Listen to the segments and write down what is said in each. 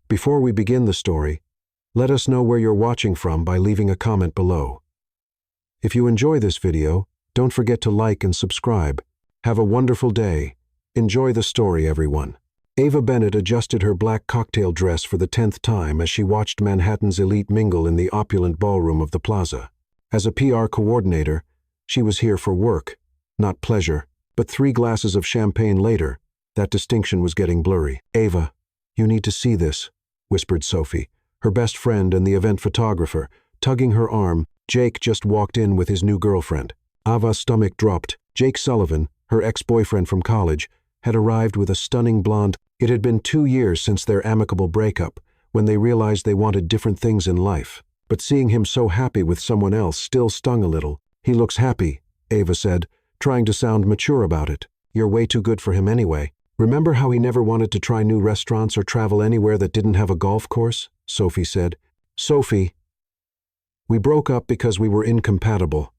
Before we begin the story, let us know where you're watching from by leaving a comment below. If you enjoy this video, don't forget to like and subscribe. Have a wonderful day. Enjoy the story, everyone. Ava Bennett adjusted her black cocktail dress for the 10th time as she watched Manhattan's elite mingle in the opulent ballroom of the plaza. As a PR coordinator, she was here for work, not pleasure. But 3 glasses of champagne later, that distinction was getting blurry. "Ava, you need to see this," whispered Sophie, her best friend and the event photographer, tugging her arm. Jake just walked in with his new girlfriend. Ava's stomach dropped. Jake Sullivan, her ex-boyfriend from college, had arrived with a stunning blonde. It had been 2 years since their amicable breakup, when they realized they wanted different things in life. But seeing him so happy with someone else still stung a little. "He looks happy," Ava said, trying to sound mature about it. "You're way too good for him anyway. Remember how he never wanted to try new restaurants or travel anywhere that didn't have a golf course?" Sophie said. "Sophie, we broke up because we were incompatible.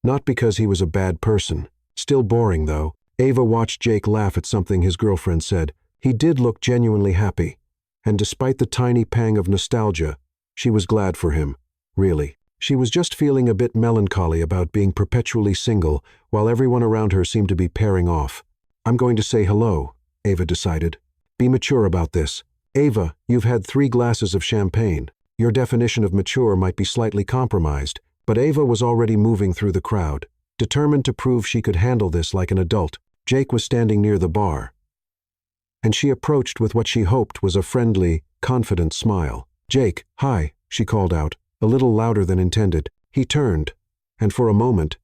Not because he was a bad person. Still boring, though." Ava watched Jake laugh at something his girlfriend said. He did look genuinely happy, and despite the tiny pang of nostalgia, she was glad for him. Really. She was just feeling a bit melancholy about being perpetually single while everyone around her seemed to be pairing off. "I'm going to say hello," Ava decided. "Be mature about this." "Ava, you've had 3 glasses of champagne. Your definition of mature might be slightly compromised." But Ava was already moving through the crowd, determined to prove she could handle this like an adult. Jake was standing near the bar, and she approached with what she hoped was a friendly, confident smile. "Jake, hi," she called out, a little louder than intended. He turned, and for a moment,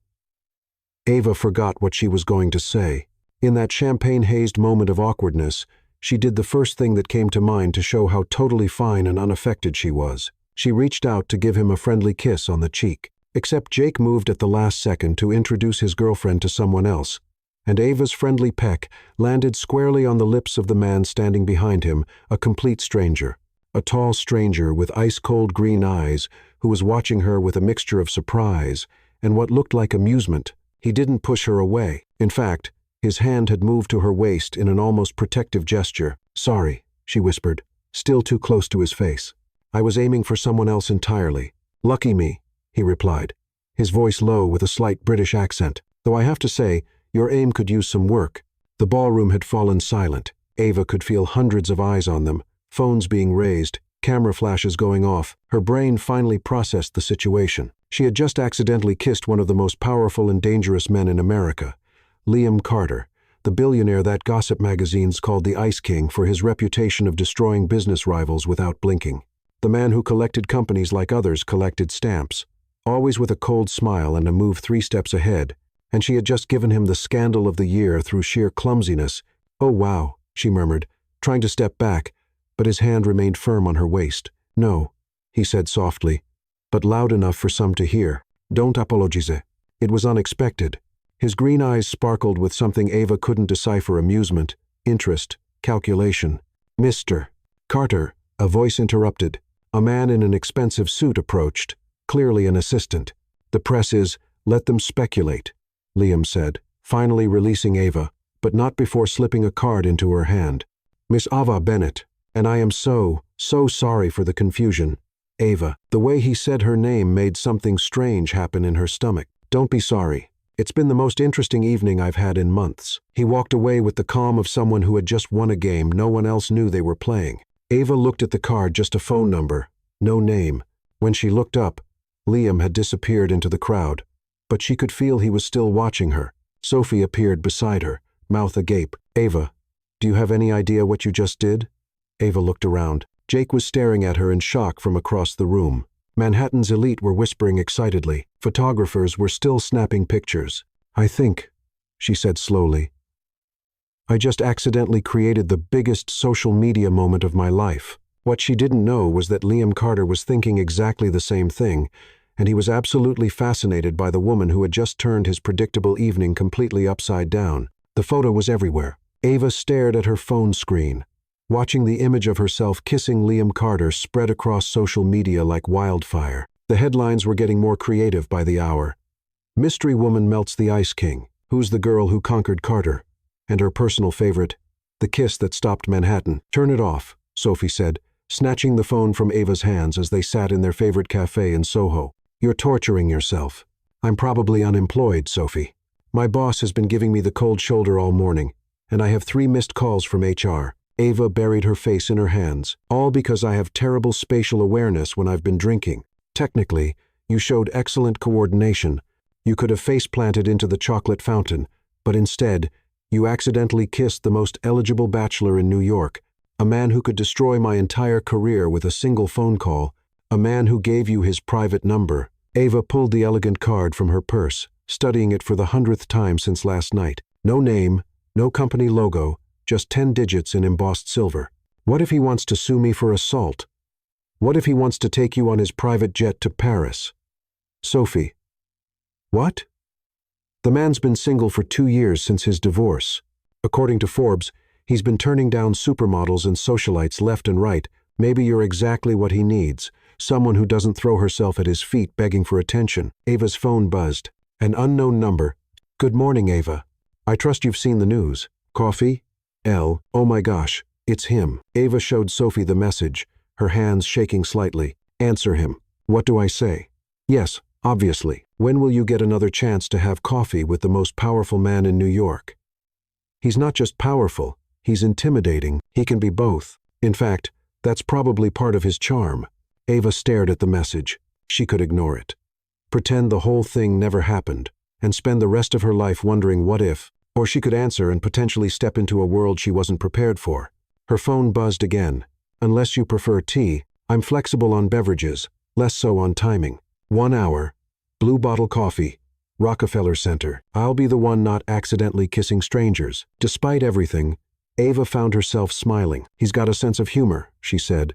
Ava forgot what she was going to say. In that champagne-hazed moment of awkwardness, she did the first thing that came to mind to show how totally fine and unaffected she was. She reached out to give him a friendly kiss on the cheek. Except Jake moved at the last second to introduce his girlfriend to someone else, and Ava's friendly peck landed squarely on the lips of the man standing behind him, a complete stranger. A tall stranger with ice-cold green eyes who was watching her with a mixture of surprise and what looked like amusement. He didn't push her away. In fact, his hand had moved to her waist in an almost protective gesture. "Sorry," she whispered, still too close to his face. "I was aiming for someone else entirely." "Lucky me," he replied, his voice low with a slight British accent. "Though I have to say, your aim could use some work." The ballroom had fallen silent. Ava could feel hundreds of eyes on them, phones being raised, camera flashes going off. Her brain finally processed the situation. She had just accidentally kissed one of the most powerful and dangerous men in America, Liam Carter, the billionaire that gossip magazines called the Ice King for his reputation of destroying business rivals without blinking. The man who collected companies like others collected stamps, always with a cold smile and a move 3 steps ahead, and she had just given him the scandal of the year through sheer clumsiness. "Oh wow," she murmured, trying to step back, but his hand remained firm on her waist. "No," he said softly, but loud enough for some to hear. "Don't apologize." It was unexpected. His green eyes sparkled with something Ava couldn't decipher: amusement, interest, calculation. "Mr. Carter," a voice interrupted. A man in an expensive suit approached, clearly an assistant. "The press is, let them speculate," Liam said, finally releasing Ava, but not before slipping a card into her hand. "Miss Ava Bennett, and I am so sorry for the confusion." Ava, the way he said her name made something strange happen in her stomach. "Don't be sorry. It's been the most interesting evening I've had in months." He walked away with the calm of someone who had just won a game no one else knew they were playing. Ava looked at the card, just a phone number, no name. When she looked up, Liam had disappeared into the crowd, but she could feel he was still watching her. Sophie appeared beside her, mouth agape. "Ava, do you have any idea what you just did?" Ava looked around. Jake was staring at her in shock from across the room. Manhattan's elite were whispering excitedly. Photographers were still snapping pictures. "I think," she said slowly, "I just accidentally created the biggest social media moment of my life." What she didn't know was that Liam Carter was thinking exactly the same thing, and he was absolutely fascinated by the woman who had just turned his predictable evening completely upside down. The photo was everywhere. Ava stared at her phone screen, watching the image of herself kissing Liam Carter spread across social media like wildfire. The headlines were getting more creative by the hour. "Mystery woman melts the Ice King. Who's the girl who conquered Carter?" And her personal favorite, "The kiss that stopped Manhattan." "Turn it off," Sophie said, snatching the phone from Ava's hands as they sat in their favorite cafe in Soho. You're torturing yourself. I'm probably unemployed, Sophie. My boss has been giving me the cold shoulder all morning, and I have 3 missed calls from HR. Ava buried her face in her hands, all because I have terrible spatial awareness when I've been drinking. Technically, you showed excellent coordination. You could have face-planted into the chocolate fountain, but instead, you accidentally kissed the most eligible bachelor in New York, a man who could destroy my entire career with a single phone call, a man who gave you his private number. Ava pulled the elegant card from her purse, studying it for the 100th time since last night. No name, no company logo, just 10 digits in embossed silver. What if he wants to sue me for assault? What if he wants to take you on his private jet to Paris? Sophie. What? The man's been single for 2 years since his divorce. According to Forbes, he's been turning down supermodels and socialites left and right. Maybe you're exactly what he needs. Someone who doesn't throw herself at his feet begging for attention. Ava's phone buzzed. An unknown number. Good morning, Ava. I trust you've seen the news. Coffee? L. Oh my gosh, it's him. Ava showed Sophie the message, her hands shaking slightly. Answer him. What do I say? Yes, obviously. When will you get another chance to have coffee with the most powerful man in New York? He's not just powerful, he's intimidating. He can be both. In fact, that's probably part of his charm. Ava stared at the message. She could ignore it. Pretend the whole thing never happened, and spend the rest of her life wondering what if, or she could answer and potentially step into a world she wasn't prepared for. Her phone buzzed again. Unless you prefer tea, I'm flexible on beverages, less so on timing. 1 hour. Blue Bottle Coffee. Rockefeller Center. I'll be the one not accidentally kissing strangers. Despite everything, Ava found herself smiling. He's got a sense of humor, she said,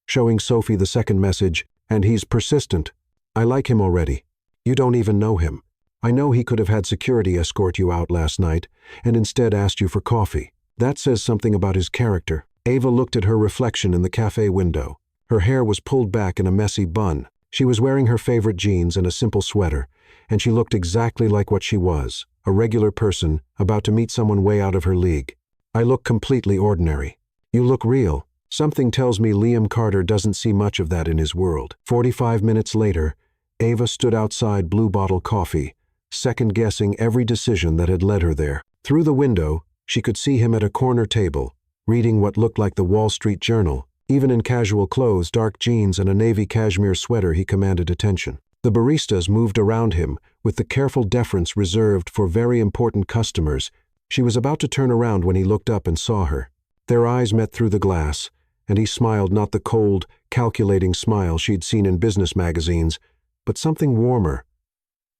showing Sophie the second message, and he's persistent. I like him already. You don't even know him. I know he could have had security escort you out last night, and instead asked you for coffee. That says something about his character. Ava looked at her reflection in the cafe window. Her hair was pulled back in a messy bun. She was wearing her favorite jeans and a simple sweater, and she looked exactly like what she was, a regular person about to meet someone way out of her league. I look completely ordinary. You look real. Something tells me Liam Carter doesn't see much of that in his world. 45 minutes later, Ava stood outside Blue Bottle Coffee, second-guessing every decision that had led her there. Through the window, she could see him at a corner table, reading what looked like the Wall Street Journal. Even in casual clothes, dark jeans, and a navy cashmere sweater, he commanded attention. The baristas moved around him with the careful deference reserved for very important customers. She was about to turn around when he looked up and saw her. Their eyes met through the glass, and he smiled, not the cold, calculating smile she'd seen in business magazines, but something warmer,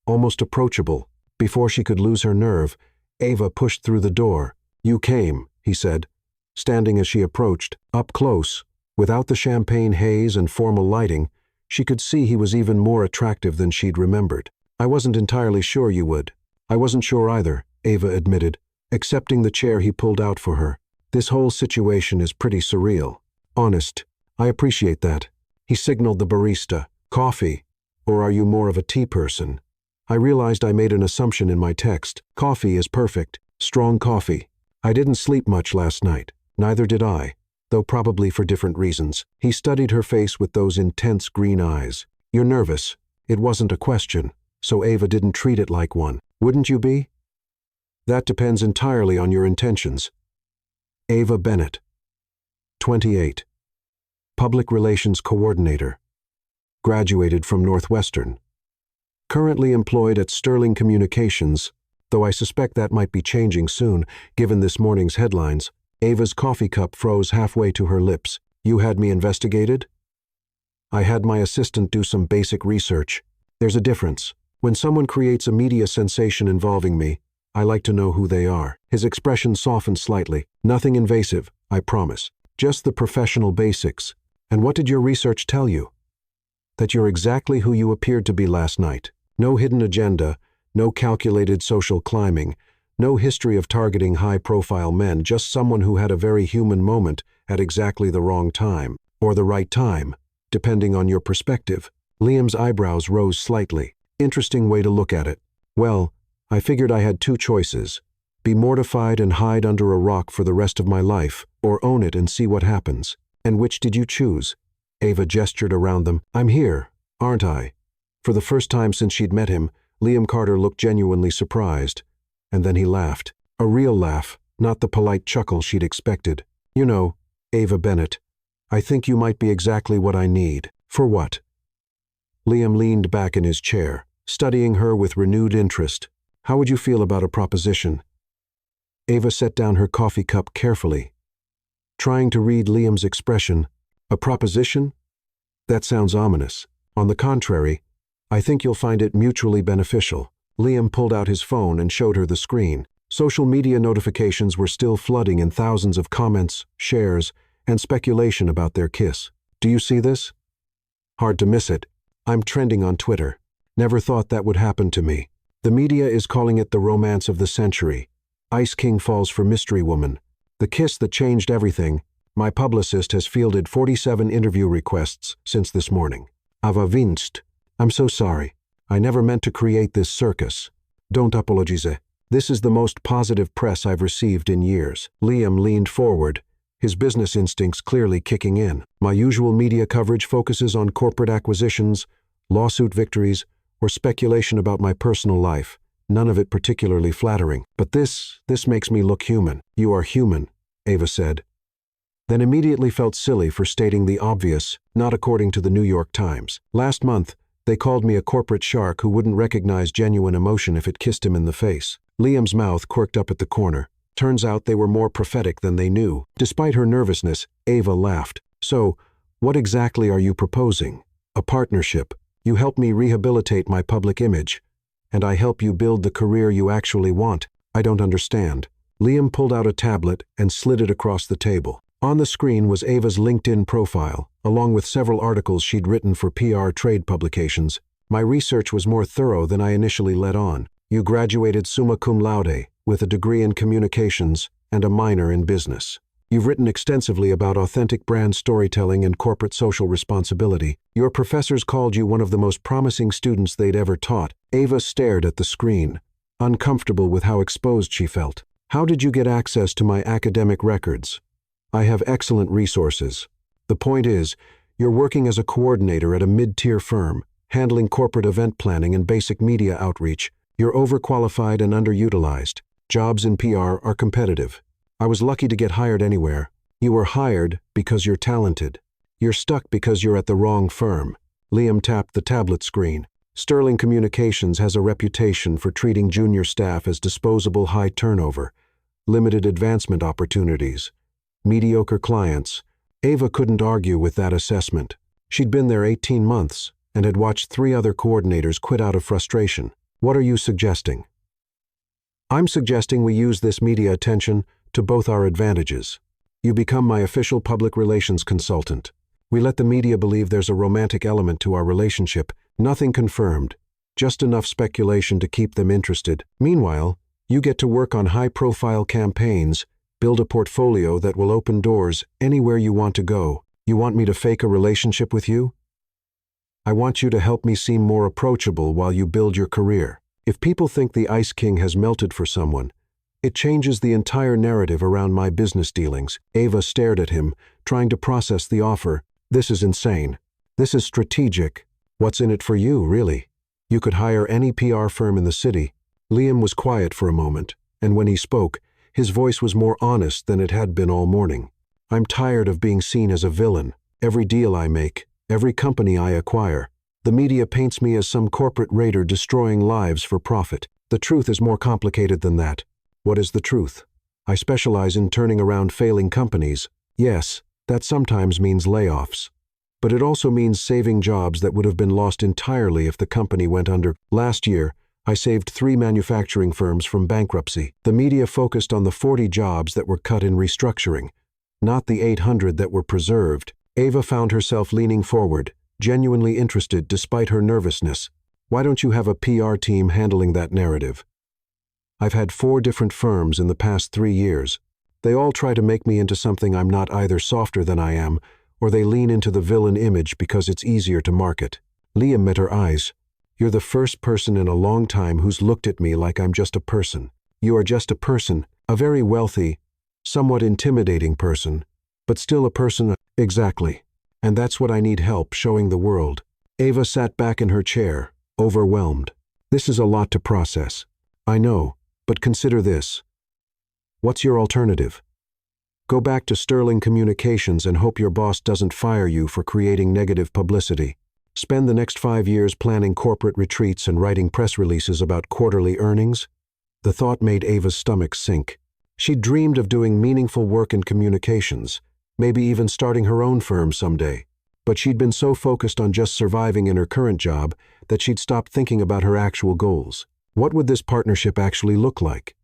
almost approachable. Before she could lose her nerve, Ava pushed through the door. You came, he said, standing as she approached, up close. Without the champagne haze and formal lighting, she could see he was even more attractive than she'd remembered. I wasn't entirely sure you would. I wasn't sure either, Ava admitted, accepting the chair he pulled out for her. This whole situation is pretty surreal. Honest. I appreciate that. He signaled the barista. Coffee. Or are you more of a tea person? I realized I made an assumption in my text. Coffee is perfect. Strong coffee. I didn't sleep much last night. Neither did I, though probably for different reasons. He studied her face with those intense green eyes. You're nervous. It wasn't a question, so Ava didn't treat it like one. Wouldn't you be? That depends entirely on your intentions. Ava Bennett, 28. Public Relations Coordinator. Graduated from Northwestern. Currently employed at Sterling Communications, though I suspect that might be changing soon, given this morning's headlines. Ava's coffee cup froze halfway to her lips. You had me investigated? I had my assistant do some basic research. There's a difference. When someone creates a media sensation involving me, I like to know who they are. His expression softened slightly. Nothing invasive, I promise. Just the professional basics. And what did your research tell you? That you're exactly who you appeared to be last night. No hidden agenda, no calculated social climbing, no history of targeting high-profile men, just someone who had a very human moment at exactly the wrong time, or the right time, depending on your perspective. Liam's eyebrows rose slightly. Interesting way to look at it. Well, I figured I had 2 choices. Be mortified and hide under a rock for the rest of my life, or own it and see what happens. And which did you choose? Ava gestured around them. I'm here, aren't I? For the first time since she'd met him, Liam Carter looked genuinely surprised. And then he laughed. A real laugh, not the polite chuckle she'd expected. You know, Ava Bennett, I think you might be exactly what I need. For what? Liam leaned back in his chair, studying her with renewed interest. How would you feel about a proposition? Ava set down her coffee cup carefully, trying to read Liam's expression. A proposition? That sounds ominous. On the contrary, I think you'll find it mutually beneficial. Liam pulled out his phone and showed her the screen. Social media notifications were still flooding in thousands of comments, shares, and speculation about their kiss. Do you see this? Hard to miss it. I'm trending on Twitter. Never thought that would happen to me. The media is calling it the romance of the century. Ice King falls for mystery woman. The kiss that changed everything. My publicist has fielded 47 interview requests since this morning. Ava vinst. I'm so sorry. I never meant to create this circus. Don't apologize. This is the most positive press I've received in years. Liam leaned forward, his business instincts clearly kicking in. My usual media coverage focuses on corporate acquisitions, lawsuit victories, or speculation about my personal life. None of it particularly flattering. But this makes me look human. You are human, Ava said. Then immediately felt silly for stating the obvious, not according to the New York Times. Last month, they called me a corporate shark who wouldn't recognize genuine emotion if it kissed him in the face. Liam's mouth quirked up at the corner. Turns out they were more prophetic than they knew. Despite her nervousness, Ava laughed. So, what exactly are you proposing? A partnership. You help me rehabilitate my public image, and I help you build the career you actually want. I don't understand. Liam pulled out a tablet and slid it across the table. On the screen was Ava's LinkedIn profile, along with several articles she'd written for PR trade publications. My research was more thorough than I initially let on. You graduated summa cum laude, with a degree in communications and a minor in business. You've written extensively about authentic brand storytelling and corporate social responsibility. Your professors called you one of the most promising students they'd ever taught. Ava stared at the screen, uncomfortable with how exposed she felt. How did you get access to my academic records? I have excellent resources. The point is, you're working as a coordinator at a mid-tier firm, handling corporate event planning and basic media outreach. You're overqualified and underutilized. Jobs in PR are competitive. I was lucky to get hired anywhere. You were hired because you're talented. You're stuck because you're at the wrong firm. Liam tapped the tablet screen. Sterling Communications has a reputation for treating junior staff as disposable, high turnover, limited advancement opportunities, mediocre clients. Ava couldn't argue with that assessment. She'd been there 18 months and had watched 3 other coordinators quit out of frustration. What are you suggesting? I'm suggesting we use this media attention to both our advantages. You become my official public relations consultant. We let the media believe there's a romantic element to our relationship, nothing confirmed, just enough speculation to keep them interested. Meanwhile, you get to work on high-profile campaigns, build a portfolio that will open doors anywhere you want to go. You want me to fake a relationship with you? I want you to help me seem more approachable while you build your career. If people think the Ice King has melted for someone, it changes the entire narrative around my business dealings. Ava stared at him, trying to process the offer. This is insane. This is strategic. What's in it for you, really? You could hire any PR firm in the city. Liam was quiet for a moment, and when he spoke, his voice was more honest than it had been all morning. I'm tired of being seen as a villain. Every deal I make, every company I acquire, the media paints me as some corporate raider destroying lives for profit. The truth is more complicated than that. What is the truth? I specialize in turning around failing companies. Yes, that sometimes means layoffs. But it also means saving jobs that would have been lost entirely if the company went under. Last year, I saved 3 manufacturing firms from bankruptcy. The media focused on the 40 jobs that were cut in restructuring, not the 800 that were preserved. Ava found herself leaning forward, genuinely interested despite her nervousness. Why don't you have a PR team handling that narrative? I've had 4 different firms in the past 3 years. They all try to make me into something I'm not, either softer than I am, or they lean into the villain image because it's easier to market. Liam met her eyes. You're the first person in a long time who's looked at me like I'm just a person. You are just a person, a very wealthy, somewhat intimidating person, but still a person. Exactly. And that's what I need help showing the world. Ava sat back in her chair, overwhelmed. This is a lot to process. I know, but consider this. What's your alternative? Go back to Sterling Communications and hope your boss doesn't fire you for creating negative publicity. Spend the next 5 years planning corporate retreats and writing press releases about quarterly earnings? The thought made Ava's stomach sink. She dreamed of doing meaningful work in communications, maybe even starting her own firm someday. But she'd been so focused on just surviving in her current job that she'd stopped thinking about her actual goals. What would this partnership actually look like?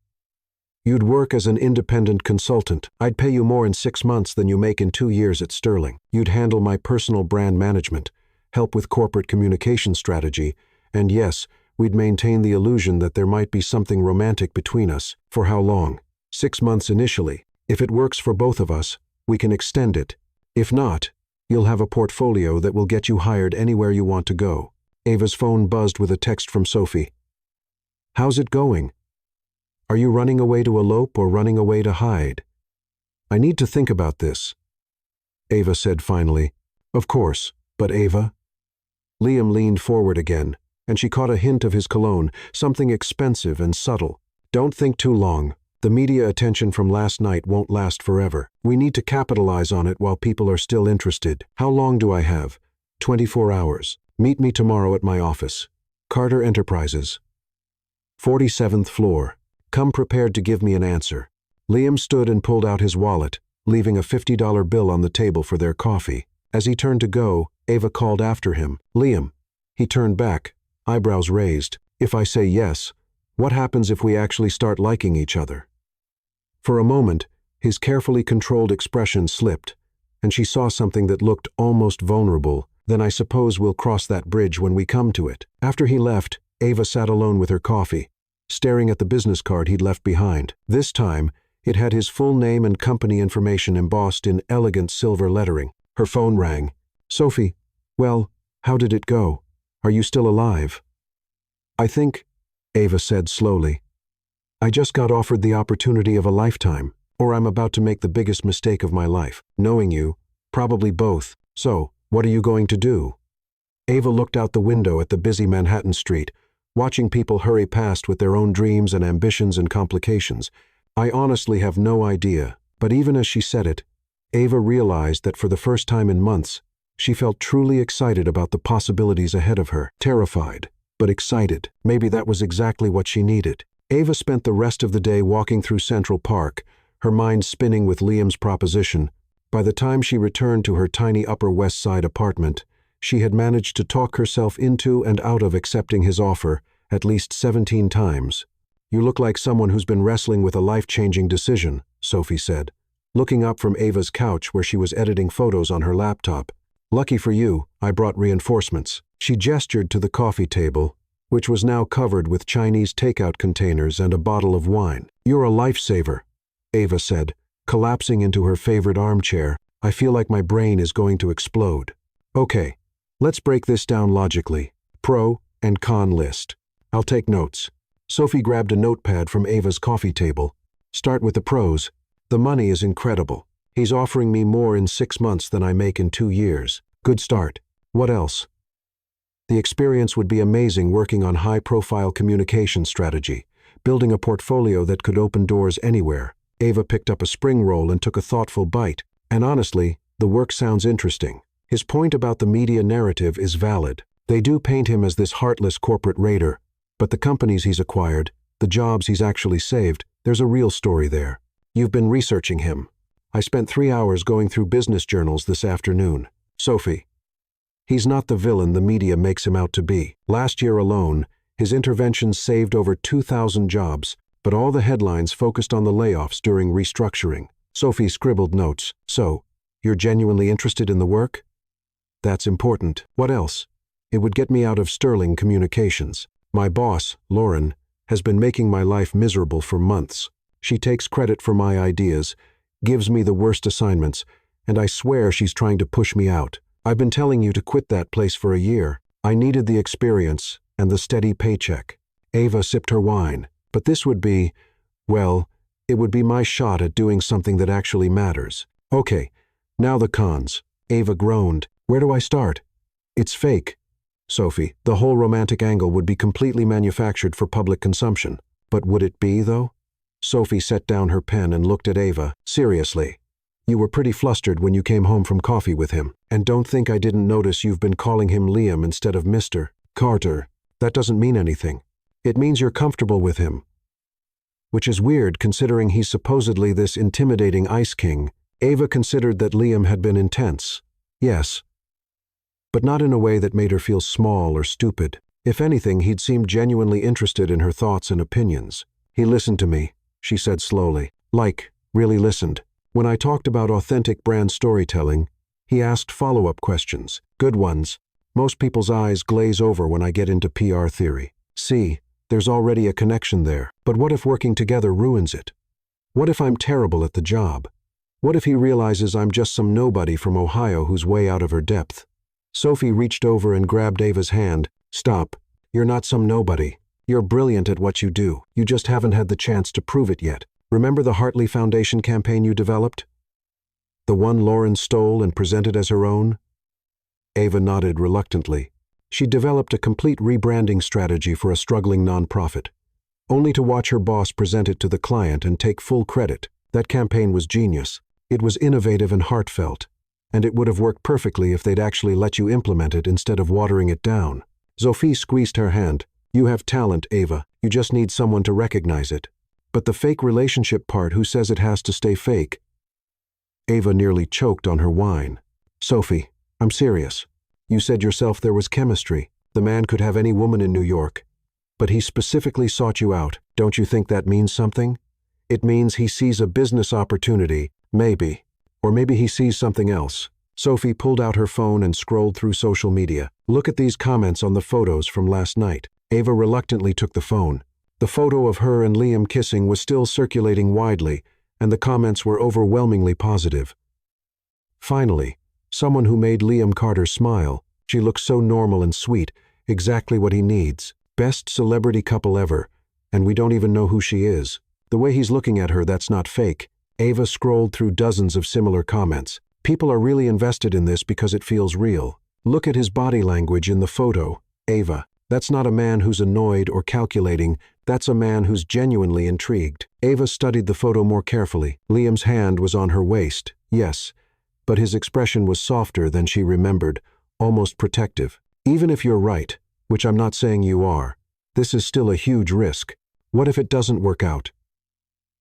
You'd work as an independent consultant. I'd pay you more in 6 months than you make in 2 years at Sterling. You'd handle my personal brand management, help with corporate communication strategy, and yes, we'd maintain the illusion that there might be something romantic between us. For how long? 6 months initially. If it works for both of us, we can extend it. If not, you'll have a portfolio that will get you hired anywhere you want to go. Ava's phone buzzed with a text from Sophie. How's it going? Are you running away to elope or running away to hide? I need to think about this. Ava said finally. Of course, but Ava? Liam leaned forward again, and she caught a hint of his cologne, something expensive and subtle. Don't think too long. The media attention from last night won't last forever. We need to capitalize on it while people are still interested. How long do I have? 24 hours. Meet me tomorrow at my office. Carter Enterprises. 47th floor. Come prepared to give me an answer. Liam stood and pulled out his wallet, leaving a $50 bill on the table for their coffee. As he turned to go, Ava called after him. Liam. He turned back, eyebrows raised. If I say yes, what happens if we actually start liking each other? For a moment, his carefully controlled expression slipped, and she saw something that looked almost vulnerable. Then I suppose we'll cross that bridge when we come to it. After he left, Ava sat alone with her coffee, staring at the business card he'd left behind. This time, it had his full name and company information embossed in elegant silver lettering. Her phone rang. Sophie, well, how did it go? Are you still alive? I think, Ava said slowly, I just got offered the opportunity of a lifetime, or I'm about to make the biggest mistake of my life. Knowing you, probably both. So, what are you going to do? Ava looked out the window at the busy Manhattan street, watching people hurry past with their own dreams and ambitions and complications. I honestly have no idea, but even as she said it, Ava realized that for the first time in months, she felt truly excited about the possibilities ahead of her. Terrified, but excited. Maybe that was exactly what she needed. Ava spent the rest of the day walking through Central Park, her mind spinning with Liam's proposition. By the time she returned to her tiny Upper West Side apartment, she had managed to talk herself into and out of accepting his offer at least 17 times. You look like someone who's been wrestling with a life-changing decision, Sophie said, looking up from Ava's couch where she was editing photos on her laptop. Lucky for you, I brought reinforcements. She gestured to the coffee table, which was now covered with Chinese takeout containers and a bottle of wine. You're a lifesaver, Ava said, collapsing into her favorite armchair. I feel like my brain is going to explode. Okay, let's break this down logically. Pro and con list. I'll take notes. Sophie grabbed a notepad from Ava's coffee table. Start with the pros. The money is incredible. He's offering me more in 6 months than I make in 2 years. Good start. What else? The experience would be amazing working on high-profile communication strategy, building a portfolio that could open doors anywhere. Ava picked up a spring roll and took a thoughtful bite. And honestly, the work sounds interesting. His point about the media narrative is valid. They do paint him as this heartless corporate raider, but the companies he's acquired, the jobs he's actually saved, there's a real story there. You've been researching him. I spent 3 hours going through business journals this afternoon. Sophie. He's not the villain the media makes him out to be. Last year alone, his interventions saved over 2,000 jobs, but all the headlines focused on the layoffs during restructuring. Sophie scribbled notes. So, you're genuinely interested in the work? That's important. What else? It would get me out of Sterling Communications. My boss, Lauren, has been making my life miserable for months. She takes credit for my ideas, gives me the worst assignments, and I swear she's trying to push me out. I've been telling you to quit that place for a year. I needed the experience and the steady paycheck. Ava sipped her wine. But this would be, well, it would be my shot at doing something that actually matters. Okay, Now the cons. Ava groaned. Where do I start? It's fake. Sophie, the whole romantic angle would be completely manufactured for public consumption. But would it be, though? Sophie set down her pen and looked at Ava. Seriously. You were pretty flustered when you came home from coffee with him. And don't think I didn't notice you've been calling him Liam instead of Mr. Carter. That doesn't mean anything. It means you're comfortable with him. Which is weird considering he's supposedly this intimidating ice king. Ava considered that Liam had been intense. Yes. But not in a way that made her feel small or stupid. If anything, he'd seemed genuinely interested in her thoughts and opinions. He listened to me, she said slowly. Really listened. When I talked about authentic brand storytelling, he asked follow-up questions. Good ones. Most people's eyes glaze over when I get into PR theory. See, there's already a connection there. But what if working together ruins it? What if I'm terrible at the job? What if he realizes I'm just some nobody from Ohio who's way out of her depth? Sophie reached over and grabbed Ava's hand. Stop. You're not some nobody. You're brilliant at what you do. You just haven't had the chance to prove it yet. Remember the Hartley Foundation campaign you developed? The one Lauren stole and presented as her own? Ava nodded reluctantly. She developed a complete rebranding strategy for a struggling nonprofit, only to watch her boss present it to the client and take full credit. That campaign was genius. It was innovative and heartfelt, and it would have worked perfectly if they'd actually let you implement it instead of watering it down. Sophie squeezed her hand. You have talent, Ava. You just need someone to recognize it. But the fake relationship part, who says it has to stay fake? Ava nearly choked on her wine. Sophie, I'm serious. You said yourself there was chemistry. The man could have any woman in New York. But he specifically sought you out. Don't you think that means something? It means he sees a business opportunity, maybe. Or maybe he sees something else. Sophie pulled out her phone and scrolled through social media. Look at these comments on the photos from last night. Ava reluctantly took the phone. The photo of her and Liam kissing was still circulating widely, and the comments were overwhelmingly positive. Finally, someone who made Liam Carter smile. She looks so normal and sweet, exactly what he needs. Best celebrity couple ever, and we don't even know who she is. The way he's looking at her, that's not fake. Ava scrolled through dozens of similar comments. People are really invested in this because it feels real. Look at his body language in the photo. Ava, that's not a man who's annoyed or calculating. That's a man who's genuinely intrigued. Ava studied the photo more carefully. Liam's hand was on her waist, yes, but his expression was softer than she remembered, almost protective. Even if you're right, which I'm not saying you are, this is still a huge risk. What if it doesn't work out?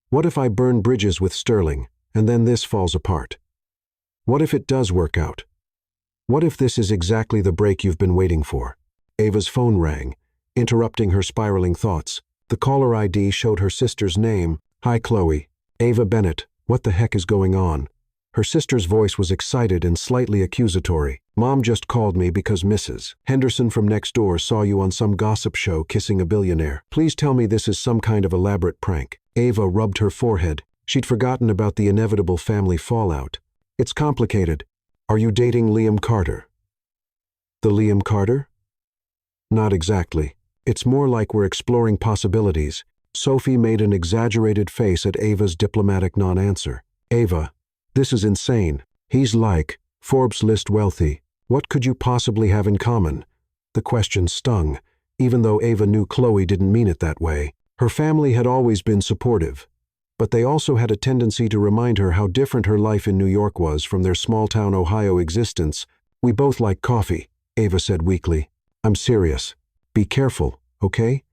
What if I burn bridges with Sterling, and then this falls apart? What if it does work out? What if this is exactly the break you've been waiting for? Ava's phone rang, interrupting her spiraling thoughts. The caller ID showed her sister's name. Hi, Chloe. Ava Bennett. What the heck is going on? Her sister's voice was excited and slightly accusatory. Mom just called me because Mrs. Henderson from next door saw you on some gossip show kissing a billionaire. Please tell me this is some kind of elaborate prank. Ava rubbed her forehead. She'd forgotten about the inevitable family fallout. It's complicated. Are you dating Liam Carter? The Liam Carter? Not exactly. It's more like we're exploring possibilities. Sophie made an exaggerated face at Ava's diplomatic non-answer. Ava, this is insane. He's like Forbes list wealthy. What could you possibly have in common? The question stung, even though Ava knew Chloe didn't mean it that way. Her family had always been supportive, but they also had a tendency to remind her how different her life in New York was from their small-town Ohio existence. We both like coffee, Ava said weakly. I'm serious. Be careful, okay?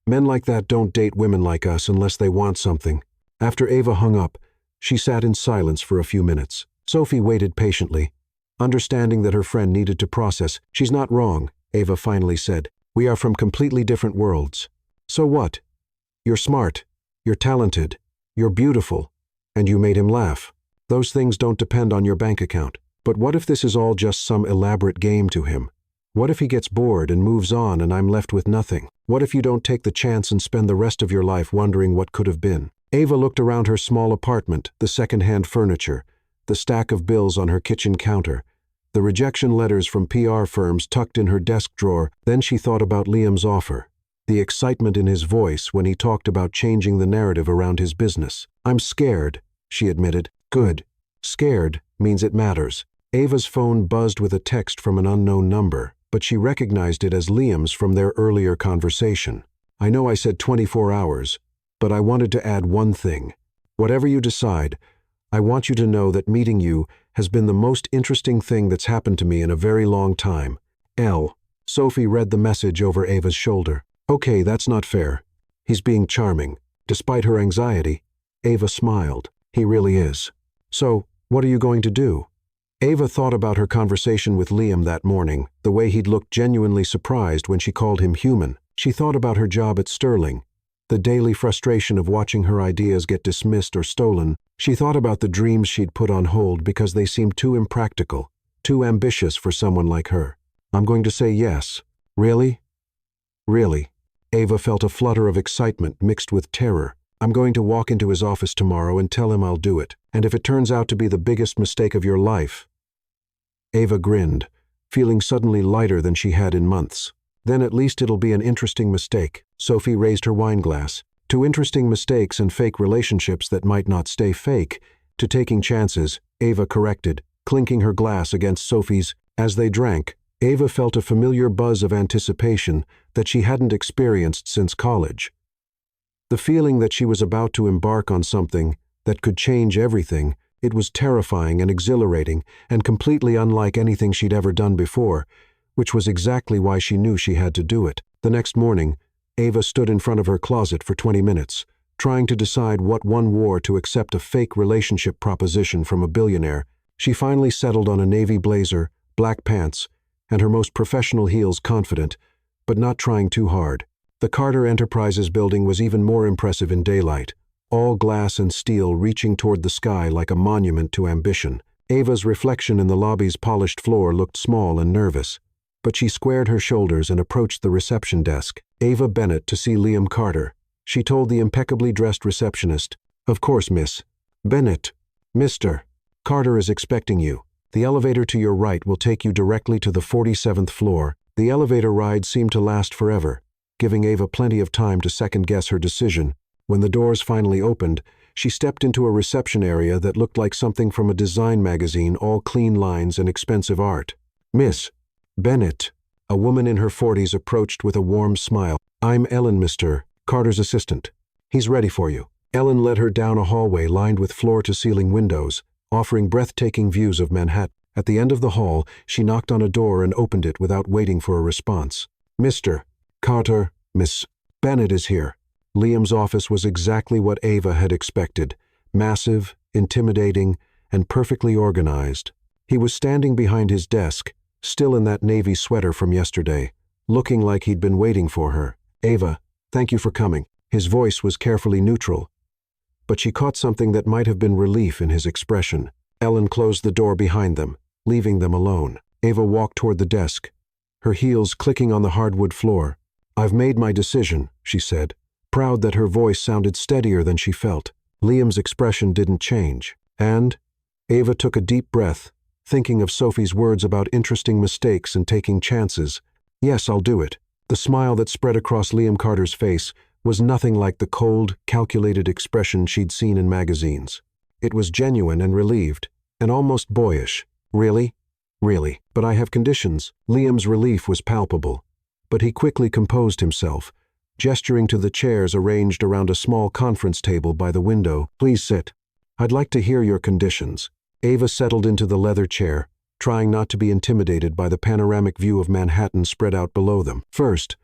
Men like that don't date women like us unless they want something. After Ava hung up, she sat in silence for a few minutes. Sophie waited patiently, understanding that her friend needed to process. She's not wrong, Ava finally said. We are from completely different worlds. So what? You're smart, you're talented, you're beautiful, and you made him laugh. Those things don't depend on your bank account. But what if this is all just some elaborate game to him? What if he gets bored and moves on and I'm left with nothing? What if you don't take the chance and spend the rest of your life wondering what could have been? Ava looked around her small apartment, the second-hand furniture, the stack of bills on her kitchen counter, the rejection letters from PR firms tucked in her desk drawer. Then she thought about Liam's offer, the excitement in his voice when he talked about changing the narrative around his business. I'm scared, she admitted. Good. Scared means it matters. Ava's phone buzzed with a text from an unknown number, but she recognized it as Liam's from their earlier conversation. I know I said 24 hours, but I wanted to add one thing. Whatever you decide, I want you to know that meeting you has been the most interesting thing that's happened to me in a very long time. L. Sophie read the message over Ava's shoulder. Okay, that's not fair. He's being charming. Despite her anxiety, Ava smiled. He really is. So, what are you going to do? Ava thought about her conversation with Liam that morning, the way he'd looked genuinely surprised when she called him human. She thought about her job at Sterling, the daily frustration of watching her ideas get dismissed or stolen. She thought about the dreams she'd put on hold because they seemed too impractical, too ambitious for someone like her. I'm going to say yes. Really? Really? Ava felt a flutter of excitement mixed with terror. I'm going to walk into his office tomorrow and tell him I'll do it. And if it turns out to be the biggest mistake of your life. Ava grinned, feeling suddenly lighter than she had in months. Then at least it'll be an interesting mistake. Sophie raised her wine glass. To interesting mistakes and fake relationships that might not stay fake, to taking chances, Ava corrected, clinking her glass against Sophie's. As they drank, Ava felt a familiar buzz of anticipation that she hadn't experienced since college. The feeling that she was about to embark on something that could change everything. It was terrifying and exhilarating and completely unlike anything she'd ever done before, which was exactly why she knew she had to do it. The next morning, Ava stood in front of her closet for 20 minutes, trying to decide what one wore to accept a fake relationship proposition from a billionaire. She finally settled on a navy blazer, black pants, and her most professional heels, confident, but not trying too hard. The Carter Enterprises building was even more impressive in daylight, all glass and steel reaching toward the sky like a monument to ambition. Ava's reflection in the lobby's polished floor looked small and nervous, but she squared her shoulders and approached the reception desk. Ava Bennett to see Liam Carter. She told the impeccably dressed receptionist, "Of course, Miss Bennett. Mr. Carter is expecting you. The elevator to your right will take you directly to the 47th floor." The elevator ride seemed to last forever, giving Ava plenty of time to second-guess her decision. When the doors finally opened, she stepped into a reception area that looked like something from a design magazine, all clean lines and expensive art. "Miss Bennett," a woman in her 40s approached with a warm smile. "I'm Ellen, Mr. Carter's assistant. He's ready for you." Ellen led her down a hallway lined with floor-to-ceiling windows, offering breathtaking views of Manhattan. At the end of the hall, she knocked on a door and opened it without waiting for a response. "Mr. Carter, Miss Bennett is here." Liam's office was exactly what Ava had expected, massive, intimidating, and perfectly organized. He was standing behind his desk, still in that navy sweater from yesterday, looking like he'd been waiting for her. "Ava, thank you for coming." His voice was carefully neutral, but she caught something that might have been relief in his expression. Ellen closed the door behind them, leaving them alone. Ava walked toward the desk, her heels clicking on the hardwood floor. "I've made my decision," she said, proud that her voice sounded steadier than she felt. Liam's expression didn't change. And Ava took a deep breath, thinking of Sophie's words about interesting mistakes and taking chances. "Yes, I'll do it." The smile that spread across Liam Carter's face was nothing like the cold, calculated expression she'd seen in magazines. It was genuine and relieved, and almost boyish. "Really? Really? But I have conditions." Liam's relief was palpable, but he quickly composed himself, gesturing to the chairs arranged around a small conference table by the window. "Please sit. I'd like to hear your conditions." Ava settled into the leather chair, trying not to be intimidated by the panoramic view of Manhattan spread out below them. "First,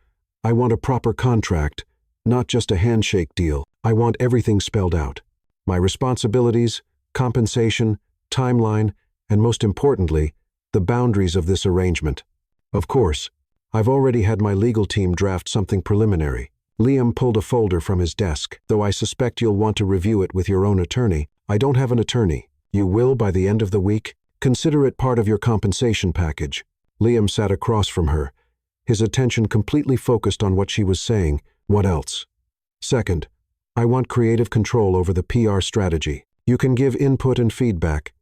I want a proper contract, not just a handshake deal. I want everything spelled out. My responsibilities, compensation, timeline, and most importantly, the boundaries of this arrangement. Of course, I've already had my legal team draft something preliminary." Liam pulled a folder from his desk. "Though I suspect you'll want to review it with your own attorney. I don't have an attorney. You will by the end of the week. Consider it part of your compensation package." Liam sat across from her, his attention completely focused on what she was saying. "What else?" "Second, I want creative control over the PR strategy. You can give input and feedback,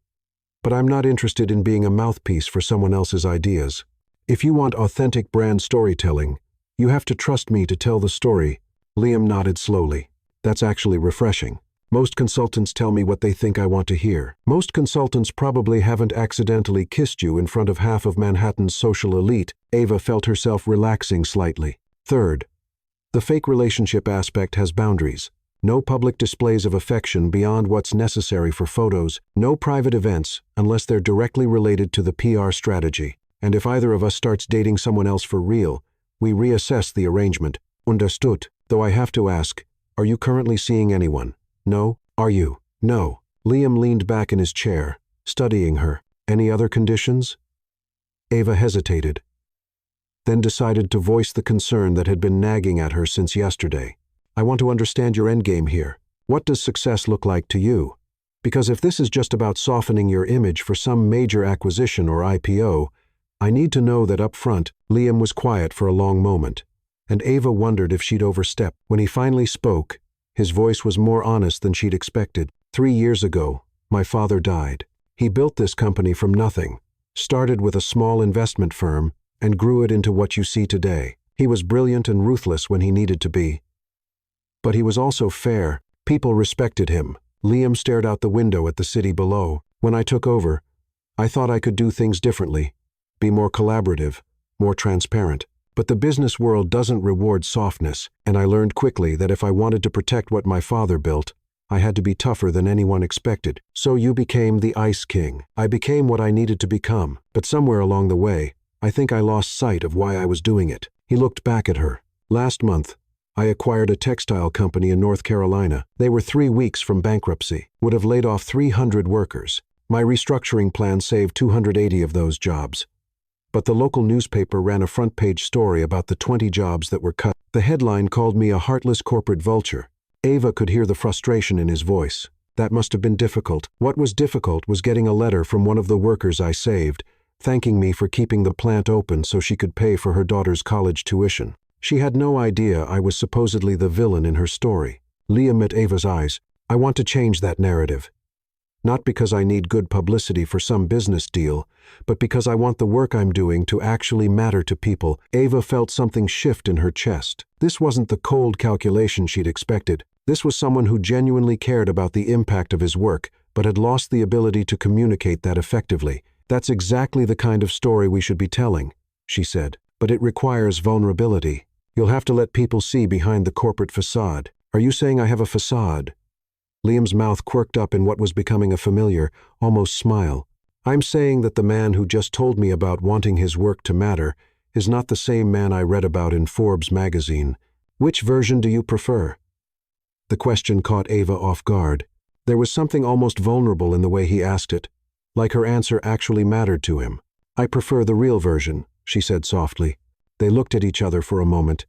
but I'm not interested in being a mouthpiece for someone else's ideas. If you want authentic brand storytelling, you have to trust me to tell the story." Liam nodded slowly. "That's actually refreshing. Most consultants tell me what they think I want to hear. Most consultants probably haven't accidentally kissed you in front of half of Manhattan's social elite. Ava felt herself relaxing slightly. Third, the fake relationship aspect has boundaries. No public displays of affection beyond what's necessary for photos, no private events unless they're directly related to the PR strategy. And if either of us starts dating someone else for real, we reassess the arrangement. Understood. Though I have to ask, are you currently seeing anyone? No? Are you? No. Liam leaned back in his chair, studying her. Any other conditions? Ava hesitated, then decided to voice the concern that had been nagging at her since yesterday. I want to understand your endgame here. What does success look like to you? Because if this is just about softening your image for some major acquisition or IPO, I need to know that up front. Liam was quiet for a long moment, and Ava wondered if she'd overstepped. When he finally spoke, his voice was more honest than she'd expected. 3 years ago, my father died. He built this company from nothing, started with a small investment firm, and grew it into what you see today. He was brilliant and ruthless when he needed to be. But he was also fair. People respected him. Liam stared out the window at the city below. When I took over, I thought I could do things differently, be more collaborative, more transparent. But the business world doesn't reward softness, and I learned quickly that if I wanted to protect what my father built, I had to be tougher than anyone expected. So you became the Ice King. I became what I needed to become, but somewhere along the way, I think I lost sight of why I was doing it. He looked back at her. Last month, I acquired a textile company in North Carolina. They were 3 weeks from bankruptcy, would have laid off 300 workers. My restructuring plan saved 280 of those jobs. But the local newspaper ran a front-page story about the 20 jobs that were cut. The headline called me a heartless corporate vulture. Ava could hear the frustration in his voice. That must have been difficult. What was difficult was getting a letter from one of the workers I saved, thanking me for keeping the plant open so she could pay for her daughter's college tuition. She had no idea I was supposedly the villain in her story. Liam met Ava's eyes. I want to change that narrative. Not because I need good publicity for some business deal, but because I want the work I'm doing to actually matter to people. Ava felt something shift in her chest. This wasn't the cold calculation she'd expected. This was someone who genuinely cared about the impact of his work, but had lost the ability to communicate that effectively. That's exactly the kind of story we should be telling, she said. But it requires vulnerability. You'll have to let people see behind the corporate facade. Are you saying I have a facade? Liam's mouth quirked up in what was becoming a familiar, almost smile. I'm saying that the man who just told me about wanting his work to matter is not the same man I read about in Forbes magazine. Which version do you prefer? The question caught Ava off guard. There was something almost vulnerable in the way he asked it, like her answer actually mattered to him. I prefer the real version, she said softly. They looked at each other for a moment,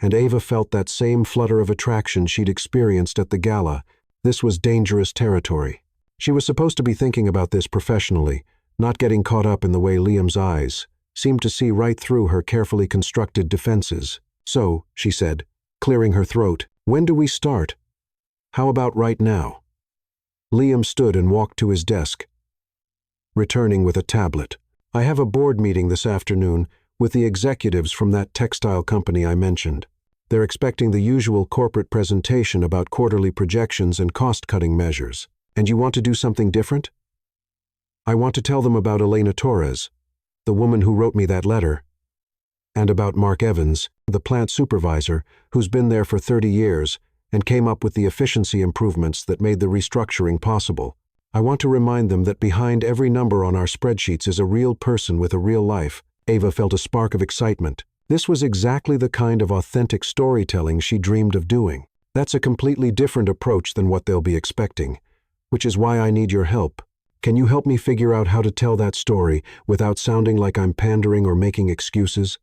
and Ava felt that same flutter of attraction she'd experienced at the gala. This was dangerous territory. She was supposed to be thinking about this professionally, not getting caught up in the way Liam's eyes seemed to see right through her carefully constructed defenses. So, she said, clearing her throat, when do we start? How about right now? Liam stood and walked to his desk, returning with a tablet. I have a board meeting this afternoon with the executives from that textile company I mentioned. They're expecting the usual corporate presentation about quarterly projections and cost-cutting measures. And you want to do something different? I want to tell them about Elena Torres, the woman who wrote me that letter, and about Mark Evans, the plant supervisor, who's been there for 30 years and came up with the efficiency improvements that made the restructuring possible. I want to remind them that behind every number on our spreadsheets is a real person with a real life. Ava felt a spark of excitement. This was exactly the kind of authentic storytelling she dreamed of doing. That's a completely different approach than what they'll be expecting, which is why I need your help. Can you help me figure out how to tell that story without sounding like I'm pandering or making excuses?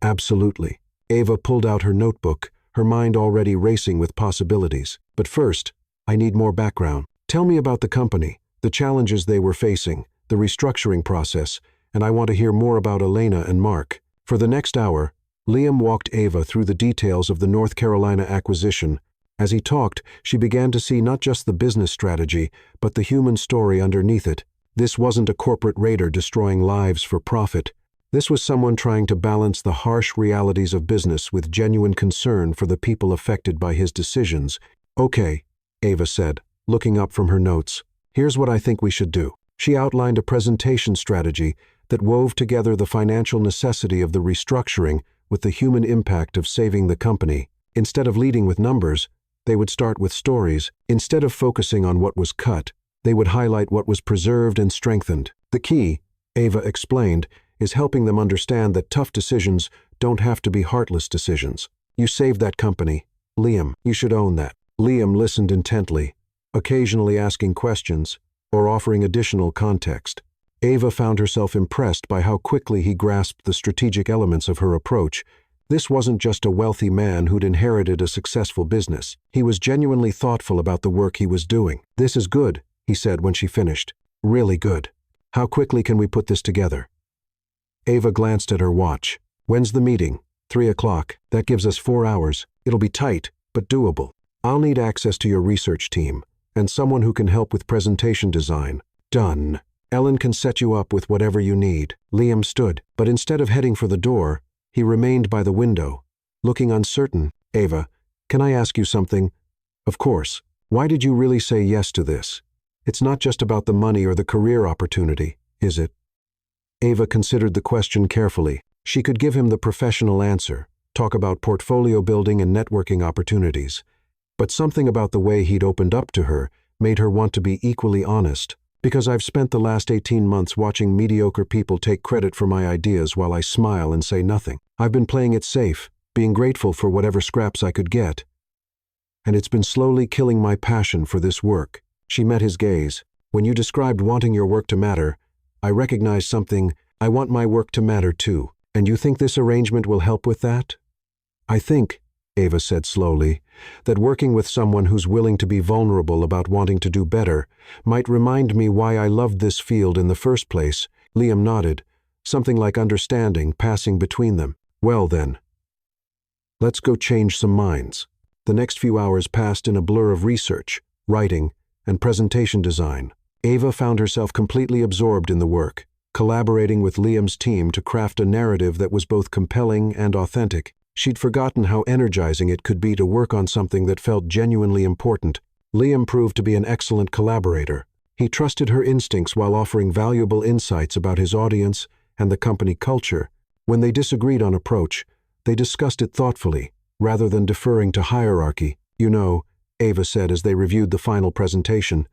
Absolutely. Ava pulled out her notebook, her mind already racing with possibilities. But first, I need more background. Tell me about the company, the challenges they were facing, the restructuring process, and I want to hear more about Elena and Mark. For the next hour, Liam walked Ava through the details of the North Carolina acquisition. As he talked, she began to see not just the business strategy, but the human story underneath it. This wasn't a corporate raider destroying lives for profit. This was someone trying to balance the harsh realities of business with genuine concern for the people affected by his decisions. Okay, Ava said, looking up from her notes. Here's what I think we should do. She outlined a presentation strategy that wove together the financial necessity of the restructuring with the human impact of saving the company. Instead of leading with numbers, they would start with stories. Instead of focusing on what was cut, they would highlight what was preserved and strengthened. The key, Ava explained, is helping them understand that tough decisions don't have to be heartless decisions. You saved that company. Liam, you should own that. Liam listened intently, occasionally asking questions or offering additional context. Ava found herself impressed by how quickly he grasped the strategic elements of her approach. This wasn't just a wealthy man who'd inherited a successful business. He was genuinely thoughtful about the work he was doing. This is good, he said when she finished. Really good. How quickly can we put this together? Ava glanced at her watch. When's the meeting? 3 o'clock. That gives us 4 hours. It'll be tight, but doable. I'll need access to your research team and someone who can help with presentation design. Done. Ellen can set you up with whatever you need. Liam stood, but instead of heading for the door, he remained by the window, looking uncertain. Ava, can I ask you something? Of course. Why did you really say yes to this? It's not just about the money or the career opportunity, is it? Ava considered the question carefully. She could give him the professional answer, talk about portfolio building and networking opportunities. But something about the way he'd opened up to her made her want to be equally honest. Because I've spent the last 18 months watching mediocre people take credit for my ideas while I smile and say nothing. I've been playing it safe, being grateful for whatever scraps I could get. And it's been slowly killing my passion for this work. She met his gaze. When you described wanting your work to matter, I recognized something. I want my work to matter too. And you think this arrangement will help with that? I think, Ava said slowly, that working with someone who's willing to be vulnerable about wanting to do better might remind me why I loved this field in the first place. Liam nodded, something like understanding passing between them. Well then, let's go change some minds. The next few hours passed in a blur of research, writing, and presentation design. Ava found herself completely absorbed in the work, collaborating with Liam's team to craft a narrative that was both compelling and authentic. She'd forgotten how energizing it could be to work on something that felt genuinely important. Liam proved to be an excellent collaborator. He trusted her instincts while offering valuable insights about his audience and the company culture. When they disagreed on approach, they discussed it thoughtfully, rather than deferring to hierarchy. You know, Ava said as they reviewed the final presentation,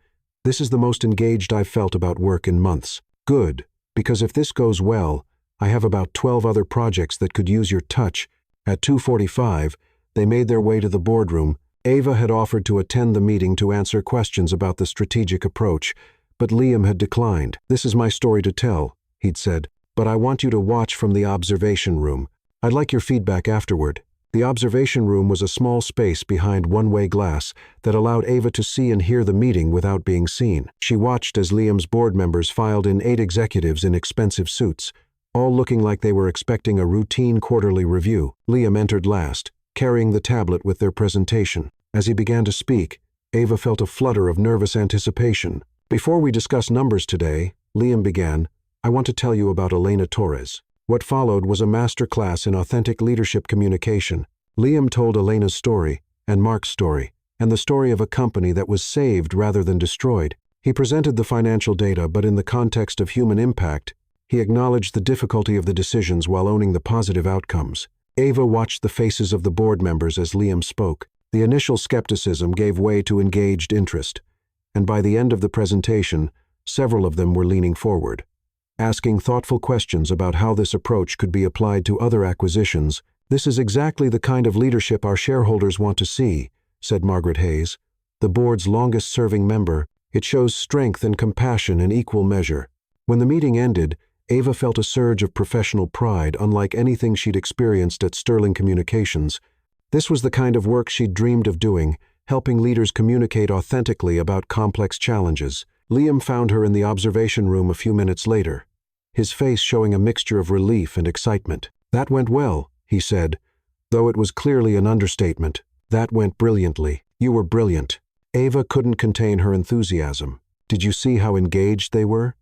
this is the most engaged I've felt about work in months. Good, because if this goes well, I have about 12 other projects that could use your touch. At 2:45, they made their way to the boardroom. Ava had offered to attend the meeting to answer questions about the strategic approach, but Liam had declined. This is my story to tell, he'd said, but I want you to watch from the observation room. I'd like your feedback afterward. The observation room was a small space behind one-way glass that allowed Ava to see and hear the meeting without being seen. She watched as Liam's board members filed in 8 executives in expensive suits, all looking like they were expecting a routine quarterly review. Liam entered last, carrying the tablet with their presentation. As he began to speak, Ava felt a flutter of nervous anticipation. Before we discuss numbers today, Liam began, I want to tell you about Elena Torres. What followed was a master class in authentic leadership communication. Liam told Elena's story, and Mark's story, and the story of a company that was saved rather than destroyed. He presented the financial data, but in the context of human impact, he acknowledged the difficulty of the decisions while owning the positive outcomes. Ava watched the faces of the board members as Liam spoke. The initial skepticism gave way to engaged interest, and by the end of the presentation, several of them were leaning forward, asking thoughtful questions about how this approach could be applied to other acquisitions. This is exactly the kind of leadership our shareholders want to see, said Margaret Hayes, the board's longest-serving member. It shows strength and compassion in equal measure. When the meeting ended, Ava felt a surge of professional pride unlike anything she'd experienced at Sterling Communications. This was the kind of work she'd dreamed of doing, helping leaders communicate authentically about complex challenges. Liam found her in the observation room a few minutes later, his face showing a mixture of relief and excitement. That went well, he said, though it was clearly an understatement. That went brilliantly. You were brilliant. Ava couldn't contain her enthusiasm. Did you see how engaged they were?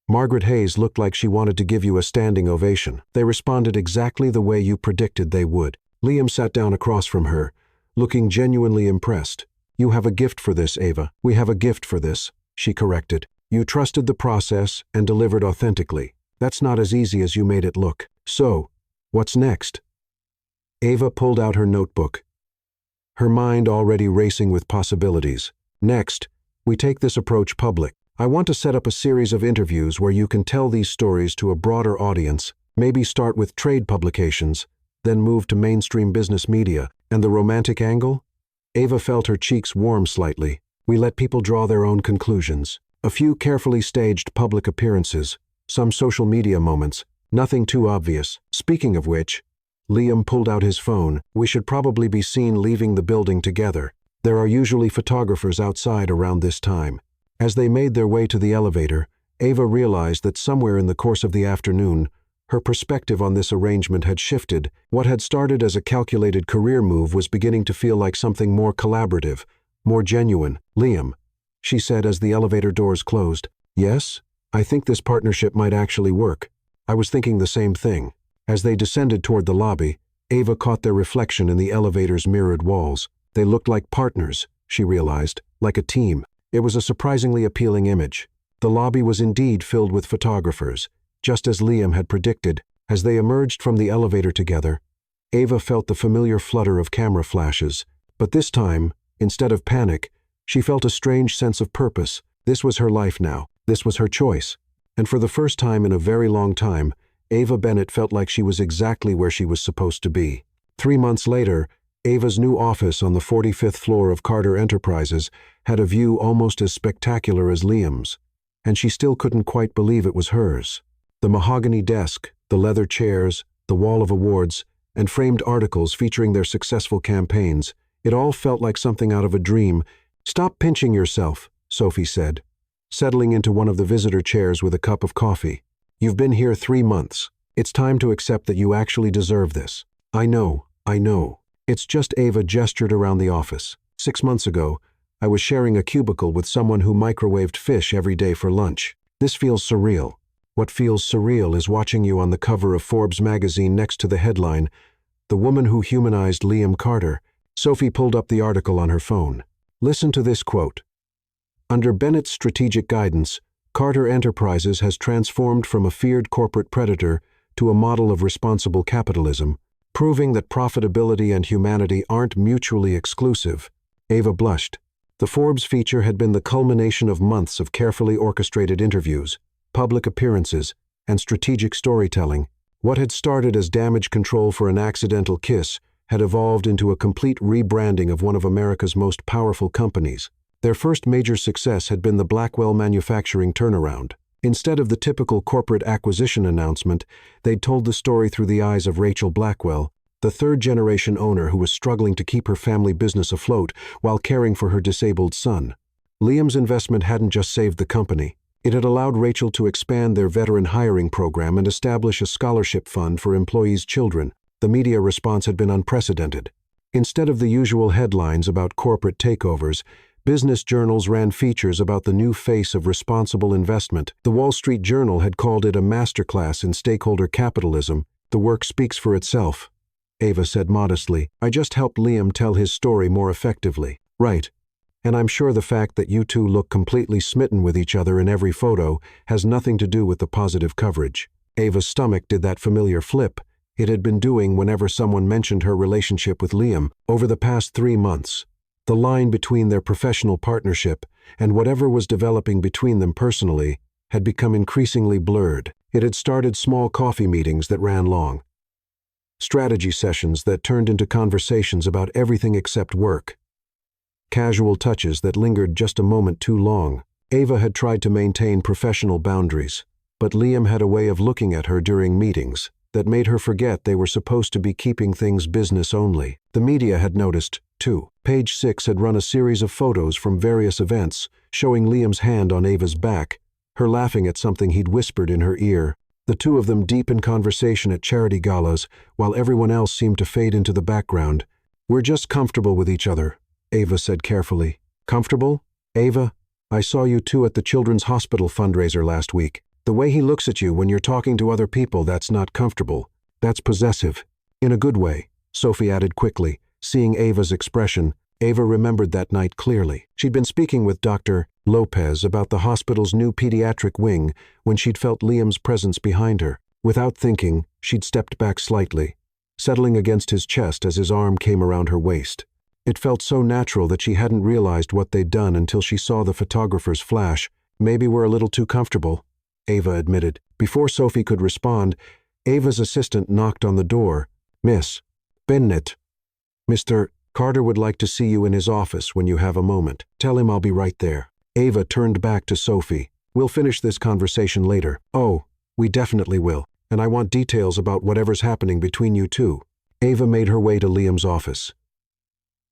Margaret Hayes looked like she wanted to give you a standing ovation. They responded exactly the way you predicted they would. Liam sat down across from her, looking genuinely impressed. You have a gift for this, Ava. We have a gift for this, she corrected. You trusted the process and delivered authentically. That's not as easy as you made it look. So, what's next? Ava pulled out her notebook, her mind already racing with possibilities. Next, we take this approach public. I want to set up a series of interviews where you can tell these stories to a broader audience, maybe start with trade publications, then move to mainstream business media. And the romantic angle? Ava felt her cheeks warm slightly. We let people draw their own conclusions. A few carefully staged public appearances, some social media moments, nothing too obvious. Speaking of which, Liam pulled out his phone. We should probably be seen leaving the building together. There are usually photographers outside around this time. As they made their way to the elevator, Ava realized that somewhere in the course of the afternoon, her perspective on this arrangement had shifted. What had started as a calculated career move was beginning to feel like something more collaborative, more genuine. Liam, she said as the elevator doors closed. Yes, I think this partnership might actually work. I was thinking the same thing. As they descended toward the lobby, Ava caught their reflection in the elevator's mirrored walls. They looked like partners, she realized, like a team. It was a surprisingly appealing image. The lobby was indeed filled with photographers, just as Liam had predicted. As they emerged from the elevator together, Ava felt the familiar flutter of camera flashes. But this time, instead of panic, she felt a strange sense of purpose. This was her life now. This was her choice. And for the first time in a very long time, Ava Bennett felt like she was exactly where she was supposed to be. 3 months later, Ava's new office on the 45th floor of Carter Enterprises had a view almost as spectacular as Liam's, and she still couldn't quite believe it was hers. The mahogany desk, the leather chairs, the wall of awards, and framed articles featuring their successful campaigns, it all felt like something out of a dream. Stop pinching yourself, Sophie said, settling into one of the visitor chairs with a cup of coffee. You've been here 3 months. It's time to accept that you actually deserve this. I know. It's just Ava gestured around the office. 6 months ago, I was sharing a cubicle with someone who microwaved fish every day for lunch. This feels surreal. What feels surreal is watching you on the cover of Forbes magazine next to the headline, "The Woman Who Humanized Liam Carter." Sophie pulled up the article on her phone. Listen to this quote. Under Bennett's strategic guidance, Carter Enterprises has transformed from a feared corporate predator to a model of responsible capitalism, proving that profitability and humanity aren't mutually exclusive. Ava blushed. The Forbes feature had been the culmination of months of carefully orchestrated interviews, public appearances, and strategic storytelling. What had started as damage control for an accidental kiss had evolved into a complete rebranding of one of America's most powerful companies. Their first major success had been the Blackwell Manufacturing turnaround. Instead of the typical corporate acquisition announcement, they'd told the story through the eyes of Rachel Blackwell, the third-generation owner who was struggling to keep her family business afloat while caring for her disabled son. Liam's investment hadn't just saved the company. It had allowed Rachel to expand their veteran hiring program and establish a scholarship fund for employees' children. The media response had been unprecedented. Instead of the usual headlines about corporate takeovers, business journals ran features about the new face of responsible investment. The Wall Street Journal had called it a masterclass in stakeholder capitalism. The work speaks for itself, Ava said modestly. I just helped Liam tell his story more effectively. Right. And I'm sure the fact that you two look completely smitten with each other in every photo has nothing to do with the positive coverage. Ava's stomach did that familiar flip it had been doing whenever someone mentioned her relationship with Liam. Over the past 3 months, the line between their professional partnership and whatever was developing between them personally had become increasingly blurred. It had started small coffee meetings that ran long, strategy sessions that turned into conversations about everything except work, casual touches that lingered just a moment too long. Ava had tried to maintain professional boundaries, but Liam had a way of looking at her during meetings that made her forget they were supposed to be keeping things business only. The media had noticed, too. Page 6 had run a series of photos from various events showing Liam's hand on Ava's back, her laughing at something he'd whispered in her ear, the two of them deep in conversation at charity galas, while everyone else seemed to fade into the background. We're just comfortable with each other, Ava said carefully. Comfortable? Ava, I saw you two at the Children's Hospital fundraiser last week. The way he looks at you when you're talking to other people, that's not comfortable. That's possessive. In a good way, Sophie added quickly. Seeing Ava's expression, Ava remembered that night clearly. She'd been speaking with Dr. Lopez about the hospital's new pediatric wing when she'd felt Liam's presence behind her. Without thinking, she'd stepped back slightly, settling against his chest as his arm came around her waist. It felt so natural that she hadn't realized what they'd done until she saw the photographer's flash. "Maybe we're a little too comfortable," Ava admitted. Before Sophie could respond, Ava's assistant knocked on the door. "Miss Bennett, Mr. Carter would like to see you in his office when you have a moment. Tell him I'll be right there." Ava turned back to Sophie. "We'll finish this conversation later." "Oh, we definitely will. And I want details about whatever's happening between you two." Ava made her way to Liam's office,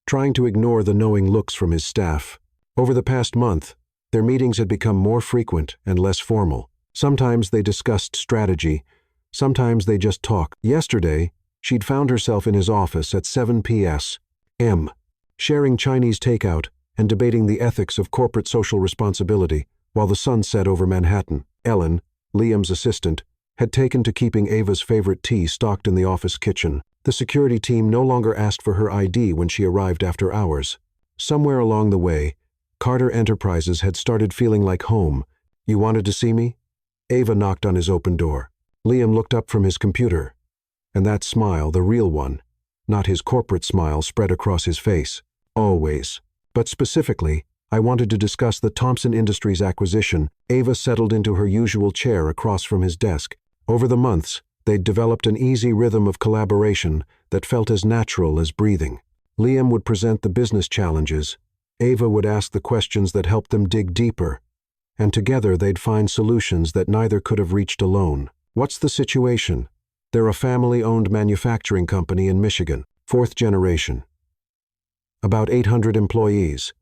trying to ignore the knowing looks from his staff. Over the past month, their meetings had become more frequent and less formal. Sometimes they discussed strategy, sometimes they just talked. Yesterday, she'd found herself in his office at 7 p.m., sharing Chinese takeout and debating the ethics of corporate social responsibility while the sun set over Manhattan. Ellen, Liam's assistant, had taken to keeping Ava's favorite tea stocked in the office kitchen. The security team no longer asked for her ID when she arrived after hours. Somewhere along the way, Carter Enterprises had started feeling like home. "You wanted to see me?" Ava knocked on his open door. Liam looked up from his computer, and that smile, the real one, not his corporate smile, spread across his face. "Always. But specifically, I wanted to discuss the Thompson Industries acquisition." Ava settled into her usual chair across from his desk. Over the months, they'd developed an easy rhythm of collaboration that felt as natural as breathing. Liam would present the business challenges. Ava would ask the questions that helped them dig deeper, and together they'd find solutions that neither could have reached alone. "What's the situation?" "They're a family-owned manufacturing company in Michigan, 4th generation. About 800 employees.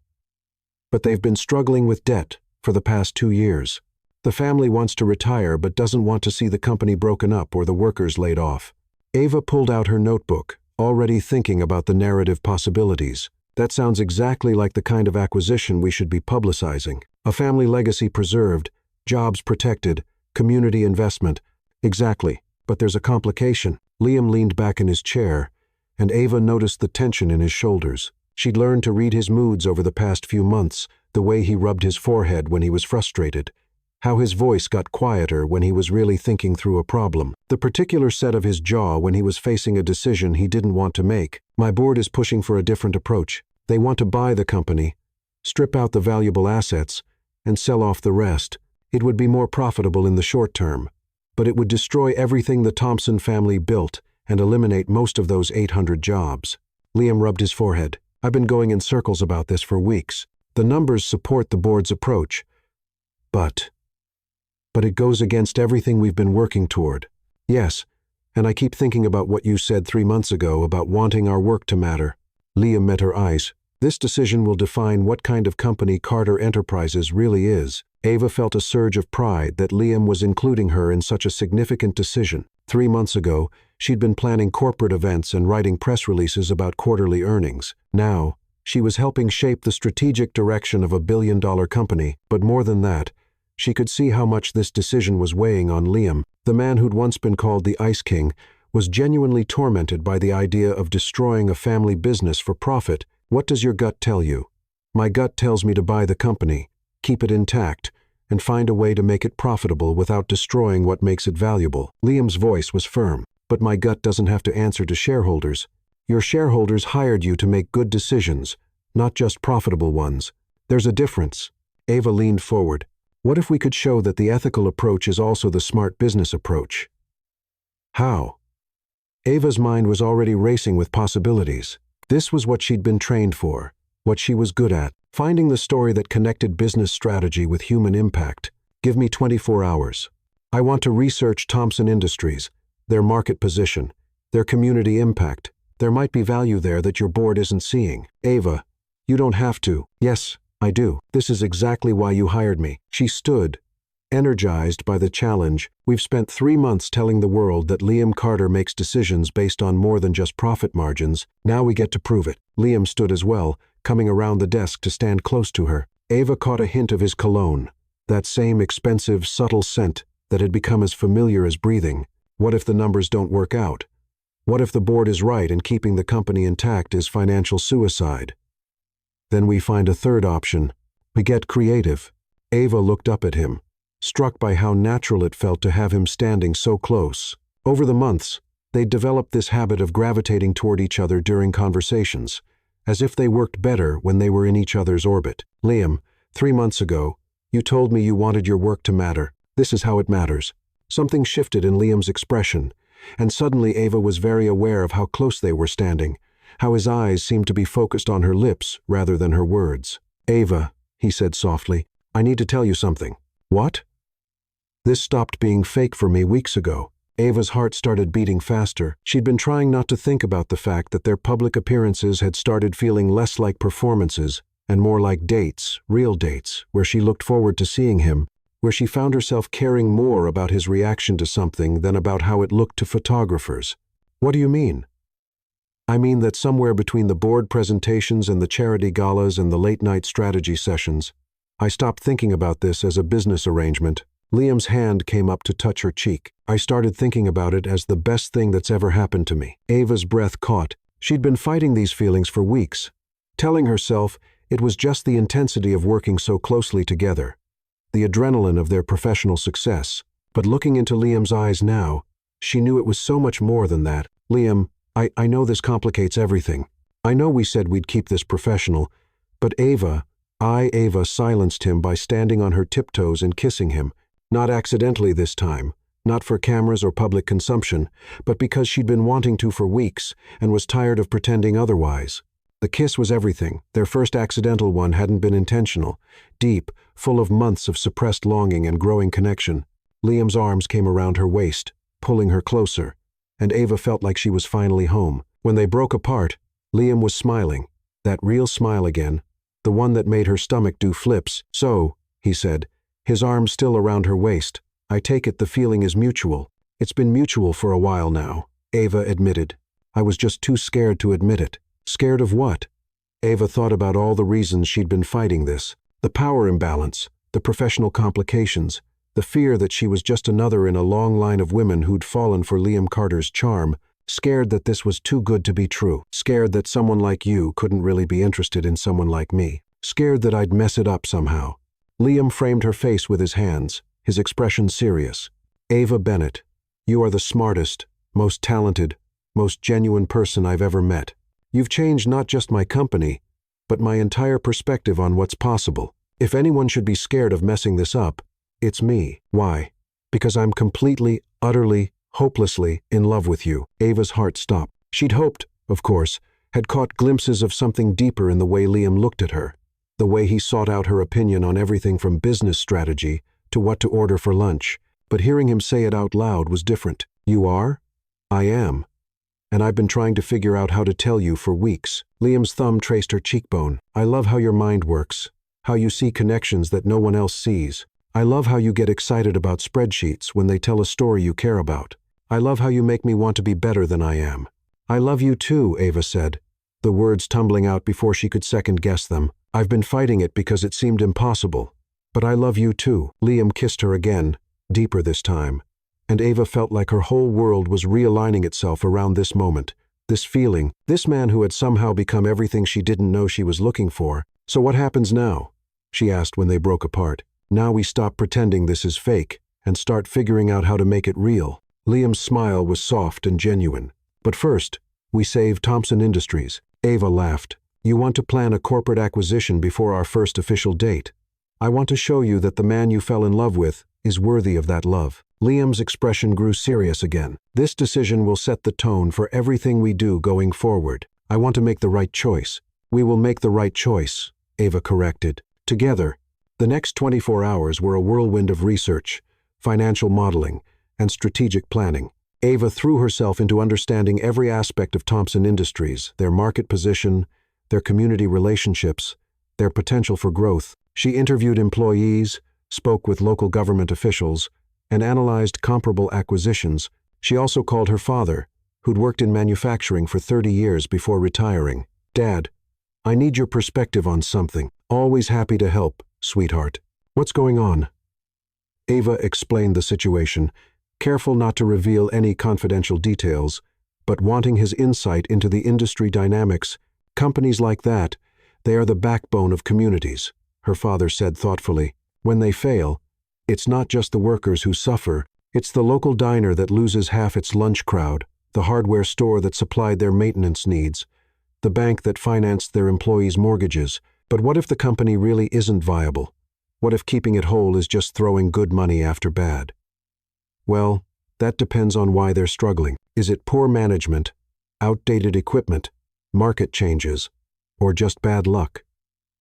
But they've been struggling with debt for the past 2 years. The family wants to retire but doesn't want to see the company broken up or the workers laid off." Ava pulled out her notebook, already thinking about the narrative possibilities. "That sounds exactly like the kind of acquisition we should be publicizing. A family legacy preserved, jobs protected, community investment." "Exactly, but there's a complication." Liam leaned back in his chair, and Ava noticed the tension in his shoulders. She'd learned to read his moods over the past few months, the way he rubbed his forehead when he was frustrated, how his voice got quieter when he was really thinking through a problem, the particular set of his jaw when he was facing a decision he didn't want to make. "My board is pushing for a different approach. They want to buy the company, strip out the valuable assets, and sell off the rest. It would be more profitable in the short term, but it would destroy everything the Thompson family built and eliminate most of those 800 jobs." Liam rubbed his forehead. "I've been going in circles about this for weeks. The numbers support the board's approach. But it goes against everything we've been working toward." "Yes, and I keep thinking about what you said 3 months ago about wanting our work to matter." Liam met her eyes. "This decision will define what kind of company Carter Enterprises really is." Ava felt a surge of pride that Liam was including her in such a significant decision. 3 months ago, she'd been planning corporate events and writing press releases about quarterly earnings. Now, she was helping shape the strategic direction of a billion-dollar company. But more than that, she could see how much this decision was weighing on Liam. The man who'd once been called the Ice King was genuinely tormented by the idea of destroying a family business for profit. "What does your gut tell you?" "My gut tells me to buy the company, keep it intact, and find a way to make it profitable without destroying what makes it valuable." Liam's voice was firm. "But my gut doesn't have to answer to shareholders. Your shareholders hired you to make good decisions, not just profitable ones. There's a difference." Ava leaned forward. "What if we could show that the ethical approach is also the smart business approach?" "How?" Ava's mind was already racing with possibilities. This was what she'd been trained for, what she was good at, finding the story that connected business strategy with human impact. "Give me 24 hours. I want to research Thompson Industries, their market position, their community impact. There might be value there that your board isn't seeing." "Ava, you don't have to." "Yes, I do. This is exactly why you hired me." She stood, energized by the challenge. "We've spent 3 months telling the world that Liam Carter makes decisions based on more than just profit margins. Now we get to prove it." Liam stood as well, coming around the desk to stand close to her. Ava caught a hint of his cologne, that same expensive, subtle scent that had become as familiar as breathing. What if the numbers don't work out? What if the board is right and keeping the company intact is financial suicide? Then we find a third option. We get creative. Ava looked up at him, struck by how natural it felt to have him standing so close. Over the months, they'd developed this habit of gravitating toward each other during conversations, as if they worked better when they were in each other's orbit. Liam, 3 months ago, you told me you wanted your work to matter. This is how it matters. Something shifted in Liam's expression, and suddenly Ava was very aware of how close they were standing, how his eyes seemed to be focused on her lips rather than her words. Ava, he said softly, I need to tell you something. What? This stopped being fake for me weeks ago. Ava's heart started beating faster. She'd been trying not to think about the fact that their public appearances had started feeling less like performances and more like dates, real dates, where she looked forward to seeing him, where she found herself caring more about his reaction to something than about how it looked to photographers. What do you mean? I mean that somewhere between the board presentations and the charity galas and the late-night strategy sessions, I stopped thinking about this as a business arrangement. Liam's hand came up to touch her cheek. I started thinking about it as the best thing that's ever happened to me. Ava's breath caught. She'd been fighting these feelings for weeks, telling herself it was just the intensity of working so closely together, the adrenaline of their professional success. But looking into Liam's eyes now, she knew it was so much more than that. Liam, I know this complicates everything. I know we said we'd keep this professional, but Ava silenced him by standing on her tiptoes and kissing him. Not accidentally this time, not for cameras or public consumption, but because she'd been wanting to for weeks and was tired of pretending otherwise. The kiss was everything. Their first accidental one hadn't been intentional, deep, full of months of suppressed longing and growing connection. Liam's arms came around her waist, pulling her closer, and Ava felt like she was finally home. When they broke apart, Liam was smiling, that real smile again, the one that made her stomach do flips. So, he said, his arms still around her waist, I take it the feeling is mutual. It's been mutual for a while now, Ava admitted. I was just too scared to admit it. Scared of what? Ava thought about all the reasons she'd been fighting this. The power imbalance, the professional complications, the fear that she was just another in a long line of women who'd fallen for Liam Carter's charm, scared that this was too good to be true, scared that someone like you couldn't really be interested in someone like me, scared that I'd mess it up somehow. Liam framed her face with his hands, his expression serious. Ava Bennett, you are the smartest, most talented, most genuine person I've ever met. You've changed not just my company, but my entire perspective on what's possible. If anyone should be scared of messing this up, it's me. Why? Because I'm completely, utterly, hopelessly in love with you. Ava's heart stopped. She'd hoped, of course, had caught glimpses of something deeper in the way Liam looked at her, the way he sought out her opinion on everything from business strategy to what to order for lunch. But hearing him say it out loud was different. You are? I am. And I've been trying to figure out how to tell you for weeks. Liam's thumb traced her cheekbone. I love how your mind works, how you see connections that no one else sees. I love how you get excited about spreadsheets when they tell a story you care about. I love how you make me want to be better than I am. I love you too, Ava said, the words tumbling out before she could second-guess them. I've been fighting it because it seemed impossible. But I love you too. Liam kissed her again, deeper this time, and Ava felt like her whole world was realigning itself around this moment, this feeling, this man who had somehow become everything she didn't know she was looking for. So what happens now? She asked when they broke apart. Now we stop pretending this is fake and start figuring out how to make it real. Liam's smile was soft and genuine. But first, we save Thompson Industries. Ava laughed. You want to plan a corporate acquisition before our first official date. I want to show you that the man you fell in love with is worthy of that love. Liam's expression grew serious again. This decision will set the tone for everything we do going forward. I want to make the right choice. We will make the right choice, Ava corrected. Together, the next 24 hours were a whirlwind of research, financial modeling, and strategic planning. Ava threw herself into understanding every aspect of Thompson Industries, their market position, their community relationships, their potential for growth. She interviewed employees, spoke with local government officials, and analyzed comparable acquisitions. She also called her father, who'd worked in manufacturing for 30 years before retiring. Dad, I need your perspective on something. Always happy to help, sweetheart. What's going on? Ava explained the situation, careful not to reveal any confidential details, but wanting his insight into the industry dynamics. Companies like that, They are the backbone of communities, her father said thoughtfully. When they fail, it's not just the workers who suffer, it's the local diner that loses half its lunch crowd, the hardware store that supplied their maintenance needs, the bank that financed their employees' mortgages. But what if the company really isn't viable? What if keeping it whole is just throwing good money after bad? Well, that depends on why they're struggling. Is it poor management, outdated equipment, market changes, or just bad luck?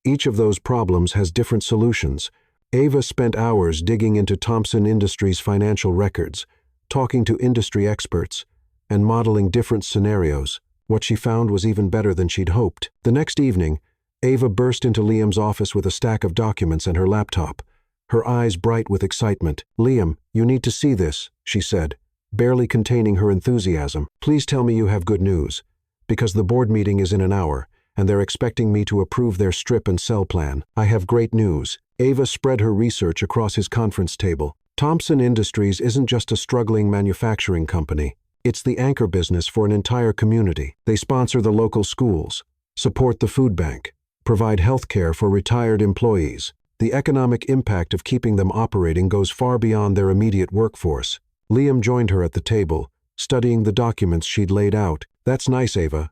Each of those problems has different solutions. Ava spent hours digging into Thompson Industries' financial records, talking to industry experts, and modeling different scenarios. What she found was even better than she'd hoped. The next evening, Ava burst into Liam's office with a stack of documents and her laptop, her eyes bright with excitement. "Liam, you need to see this," she said, barely containing her enthusiasm. "Please tell me you have good news, because the board meeting is in an hour, and they're expecting me to approve their strip and sell plan. I have great news." Ava spread her research across his conference table. Thompson Industries isn't just a struggling manufacturing company. It's the anchor business for an entire community. They sponsor the local schools, support the food bank, provide health care for retired employees. The economic impact of keeping them operating goes far beyond their immediate workforce. Liam joined her at the table, studying the documents she'd laid out. "That's nice, Ava,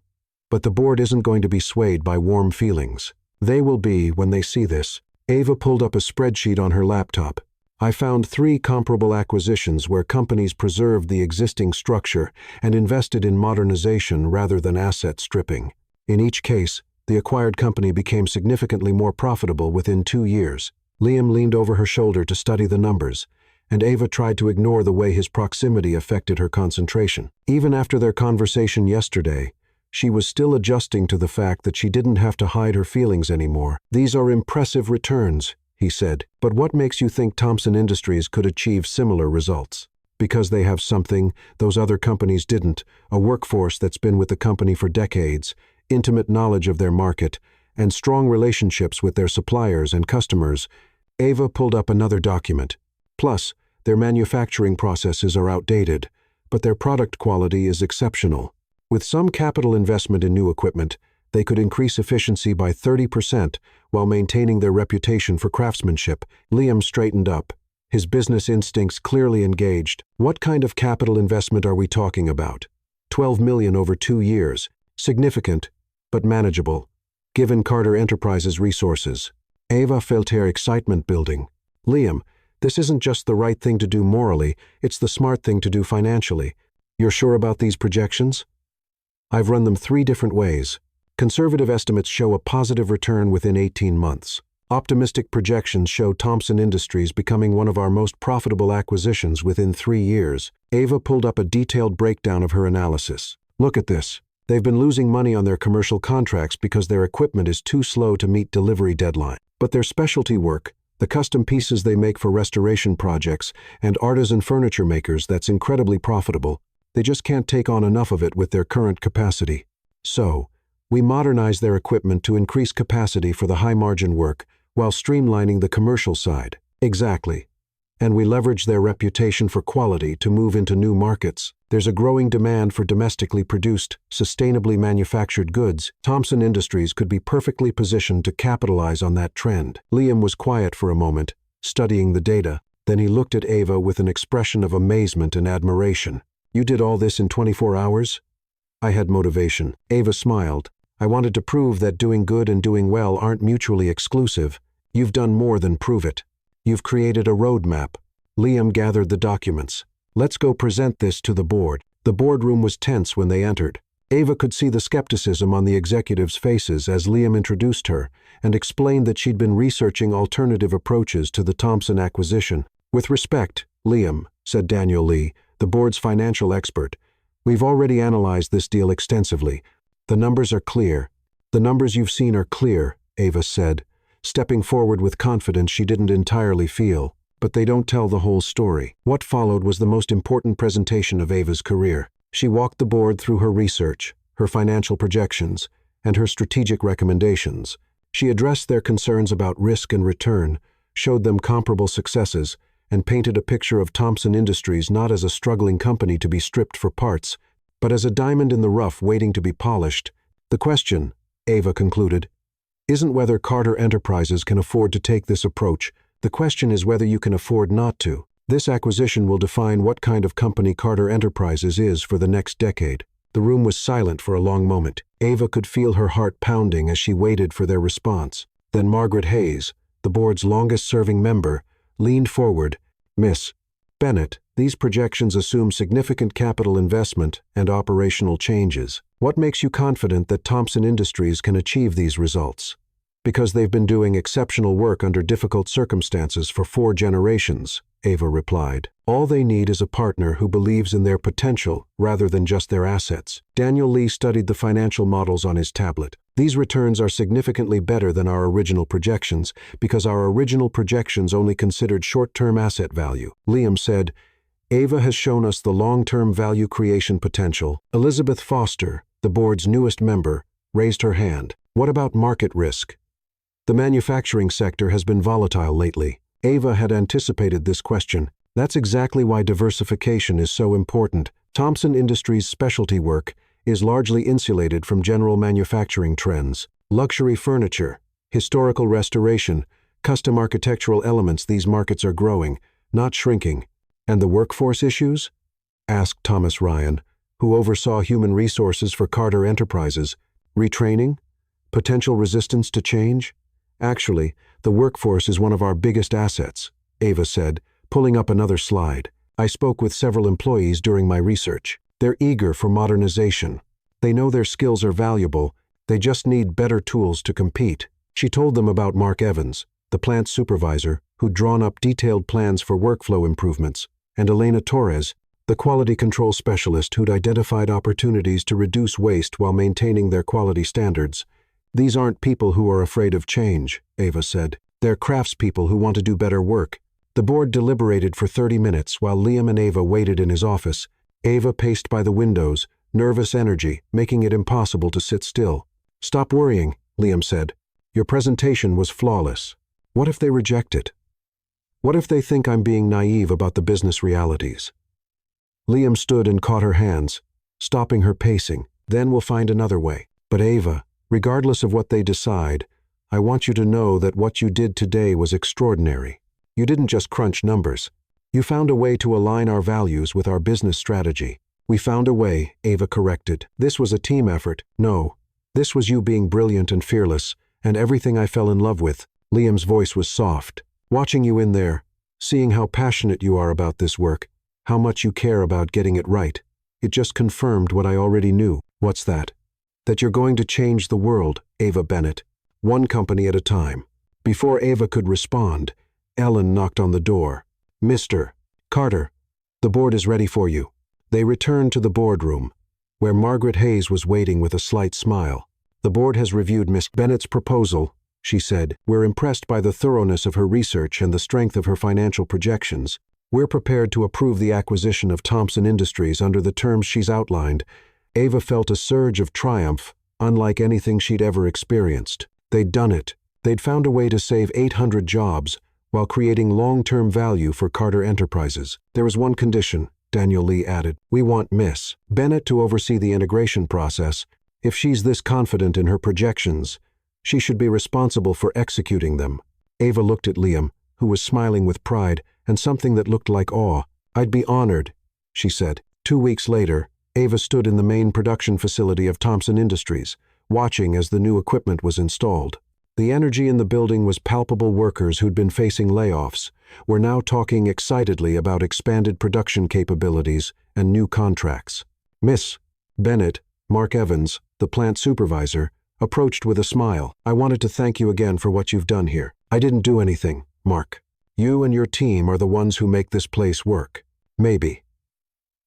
but the board isn't going to be swayed by warm feelings. They will be when they see this." Ava pulled up a spreadsheet on her laptop. "I found 3 comparable acquisitions where companies preserved the existing structure and invested in modernization rather than asset stripping. In each case, the acquired company became significantly more profitable within 2 years." Liam leaned over her shoulder to study the numbers, and Ava tried to ignore the way his proximity affected her concentration. Even after their conversation yesterday, she was still adjusting to the fact that she didn't have to hide her feelings anymore. "These are impressive returns," he said, "but what makes you think Thompson Industries could achieve similar results?" "Because they have something those other companies didn't, a workforce that's been with the company for decades, intimate knowledge of their market, and strong relationships with their suppliers and customers." Ava pulled up another document. "Plus, their manufacturing processes are outdated, but their product quality is exceptional. With some capital investment in new equipment, they could increase efficiency by 30% while maintaining their reputation for craftsmanship." Liam straightened up, his business instincts clearly engaged. "What kind of capital investment are we talking about?" $12 million over 2 years. Significant, but manageable, given Carter Enterprises' resources. Ava felt her excitement building. "Liam, this isn't just the right thing to do morally, it's the smart thing to do financially. You're sure about these projections?" "I've run them 3 different ways. Conservative estimates show a positive return within 18 months. Optimistic projections show Thompson Industries becoming one of our most profitable acquisitions within 3 years." Ava pulled up a detailed breakdown of her analysis. "Look at this. They've been losing money on their commercial contracts because their equipment is too slow to meet delivery deadline. But their specialty work, the custom pieces they make for restoration projects and artisan furniture makers, that's incredibly profitable. They just can't take on enough of it with their current capacity. So, we modernize their equipment to increase capacity for the high-margin work while streamlining the commercial side." "Exactly. And we leverage their reputation for quality to move into new markets. There's a growing demand for domestically produced, sustainably manufactured goods. Thompson Industries could be perfectly positioned to capitalize on that trend." Liam was quiet for a moment, studying the data. Then he looked at Ava with an expression of amazement and admiration. "You did all this in 24 hours? "I had motivation." Ava smiled. "I wanted to prove that doing good and doing well aren't mutually exclusive. You've done more than prove it. You've created a roadmap." Liam gathered the documents. "Let's go present this to the board." The boardroom was tense when they entered. Ava could see the skepticism on the executives' faces as Liam introduced her and explained that she'd been researching alternative approaches to the Thompson acquisition. "With respect, Liam," said Daniel Lee, the board's financial expert, "we've already analyzed this deal extensively. The numbers are clear." "The numbers you've seen are clear," Ava said, stepping forward with confidence she didn't entirely feel. "But they don't tell the whole story." What followed was the most important presentation of Ava's career. She walked the board through her research, her financial projections, and her strategic recommendations. She addressed their concerns about risk and return, showed them comparable successes, and painted a picture of Thompson Industries not as a struggling company to be stripped for parts, but as a diamond in the rough waiting to be polished. "The question," Ava concluded, isn't whether Carter Enterprises can afford to take this approach. The question is whether you can afford not to. This acquisition will define what kind of company Carter Enterprises is for the next decade. The room was silent for a long moment. Ava could feel her heart pounding as she waited for their response. Then Margaret Hayes, the board's longest-serving member, leaned forward. "Miss Bennett, these projections assume significant capital investment and operational changes. What makes you confident that Thompson Industries can achieve these results?" "Because they've been doing exceptional work under difficult circumstances for 4 generations," Ava replied. "All they need is a partner who believes in their potential rather than just their assets." Daniel Lee studied the financial models on his tablet. "These returns are significantly better than our original projections because our original projections only considered short-term asset value." Liam said, "Ava has shown us the long-term value creation potential." Elizabeth Foster, the board's newest member, raised her hand. "What about market risk? The manufacturing sector has been volatile lately." Ava had anticipated this question. "That's exactly why diversification is so important. Thompson Industries' specialty work is largely insulated from general manufacturing trends. Luxury furniture, historical restoration, custom architectural elements, these markets are growing, not shrinking." "And the workforce issues?" asked Thomas Ryan, who oversaw human resources for Carter Enterprises. "Retraining? Potential resistance to change?" "Actually, the workforce is one of our biggest assets," Ava said, pulling up another slide. "I spoke with several employees during my research. They're eager for modernization. They know their skills are valuable, they just need better tools to compete." She told them about Mark Evans, the plant supervisor, who'd drawn up detailed plans for workflow improvements, and Elena Torres, the quality control specialist who'd identified opportunities to reduce waste while maintaining their quality standards. "These aren't people who are afraid of change," Ava said. "They're craftspeople who want to do better work." The board deliberated for 30 minutes while Liam and Ava waited in his office. Ava paced by the windows, nervous energy, making it impossible to sit still. "Stop worrying," Liam said. "Your presentation was flawless. What if they reject it? What if they think I'm being naive about the business realities?" Liam stood and caught her hands, stopping her pacing. "Then we'll find another way. But Ava, regardless of what they decide, I want you to know that what you did today was extraordinary. You didn't just crunch numbers. You found a way to align our values with our business strategy." "We found a way," Ava corrected. "This was a team effort." "No, this was you being brilliant and fearless, and everything I fell in love with." Liam's voice was soft. "Watching you in there, seeing how passionate you are about this work, how much you care about getting it right, it just confirmed what I already knew." "What's that?" "That you're going to change the world, Ava Bennett, one company at a time." Before Ava could respond, Ellen knocked on the door. "Mr. Carter, the board is ready for you." They returned to the boardroom, where Margaret Hayes was waiting with a slight smile. "The board has reviewed Miss Bennett's proposal," she said. "We're impressed by the thoroughness of her research and the strength of her financial projections. We're prepared to approve the acquisition of Thompson Industries under the terms she's outlined." Ava felt a surge of triumph, unlike anything she'd ever experienced. They'd done it. They'd found a way to save 800 jobs while creating long-term value for Carter Enterprises. "There is one condition," Daniel Lee added. "We want Miss Bennett to oversee the integration process. If she's this confident in her projections, she should be responsible for executing them." Ava looked at Liam, who was smiling with pride and something that looked like awe. "I'd be honored," she said. 2 weeks later, Ava stood in the main production facility of Thompson Industries, watching as the new equipment was installed. The energy in the building was palpable. Workers who'd been facing layoffs were now talking excitedly about expanded production capabilities and new contracts. Miss Bennett, Mark Evans, the plant supervisor, approached with a smile. "I wanted to thank you again for what you've done here." "I didn't do anything, Mark. You and your team are the ones who make this place work." "Maybe.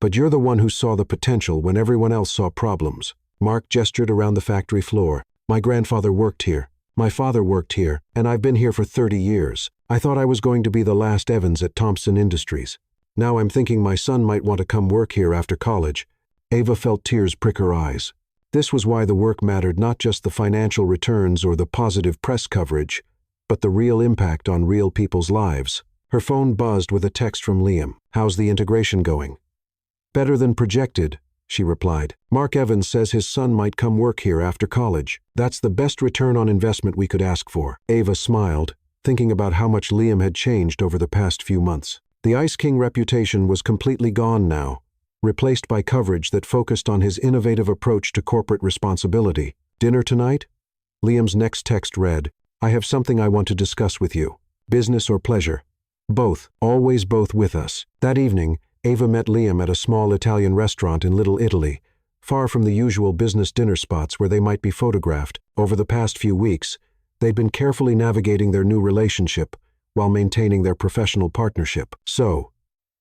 But you're the one who saw the potential when everyone else saw problems." Mark gestured around the factory floor. "My grandfather worked here. My father worked here, and I've been here for 30 years. I thought I was going to be the last Evans at Thompson Industries. Now I'm thinking my son might want to come work here after college." Ava felt tears prick her eyes. This was why the work mattered, not just the financial returns or the positive press coverage, but the real impact on real people's lives. Her phone buzzed with a text from Liam. "How's the integration going?" "Better than projected," she replied. Mark Evans says his son might come work here after college. That's the best return on investment we could ask for. Ava smiled, thinking about how much Liam had changed over the past few months. The Ice King reputation was completely gone now, replaced by coverage that focused on his innovative approach to corporate responsibility. Dinner tonight? Liam's next text read, I have something I want to discuss with you. Business or pleasure? Both, always both with us. That evening, Ava met Liam at a small Italian restaurant in Little Italy, far from the usual business dinner spots where they might be photographed. Over the past few weeks, they'd been carefully navigating their new relationship while maintaining their professional partnership. So,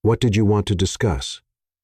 what did you want to discuss?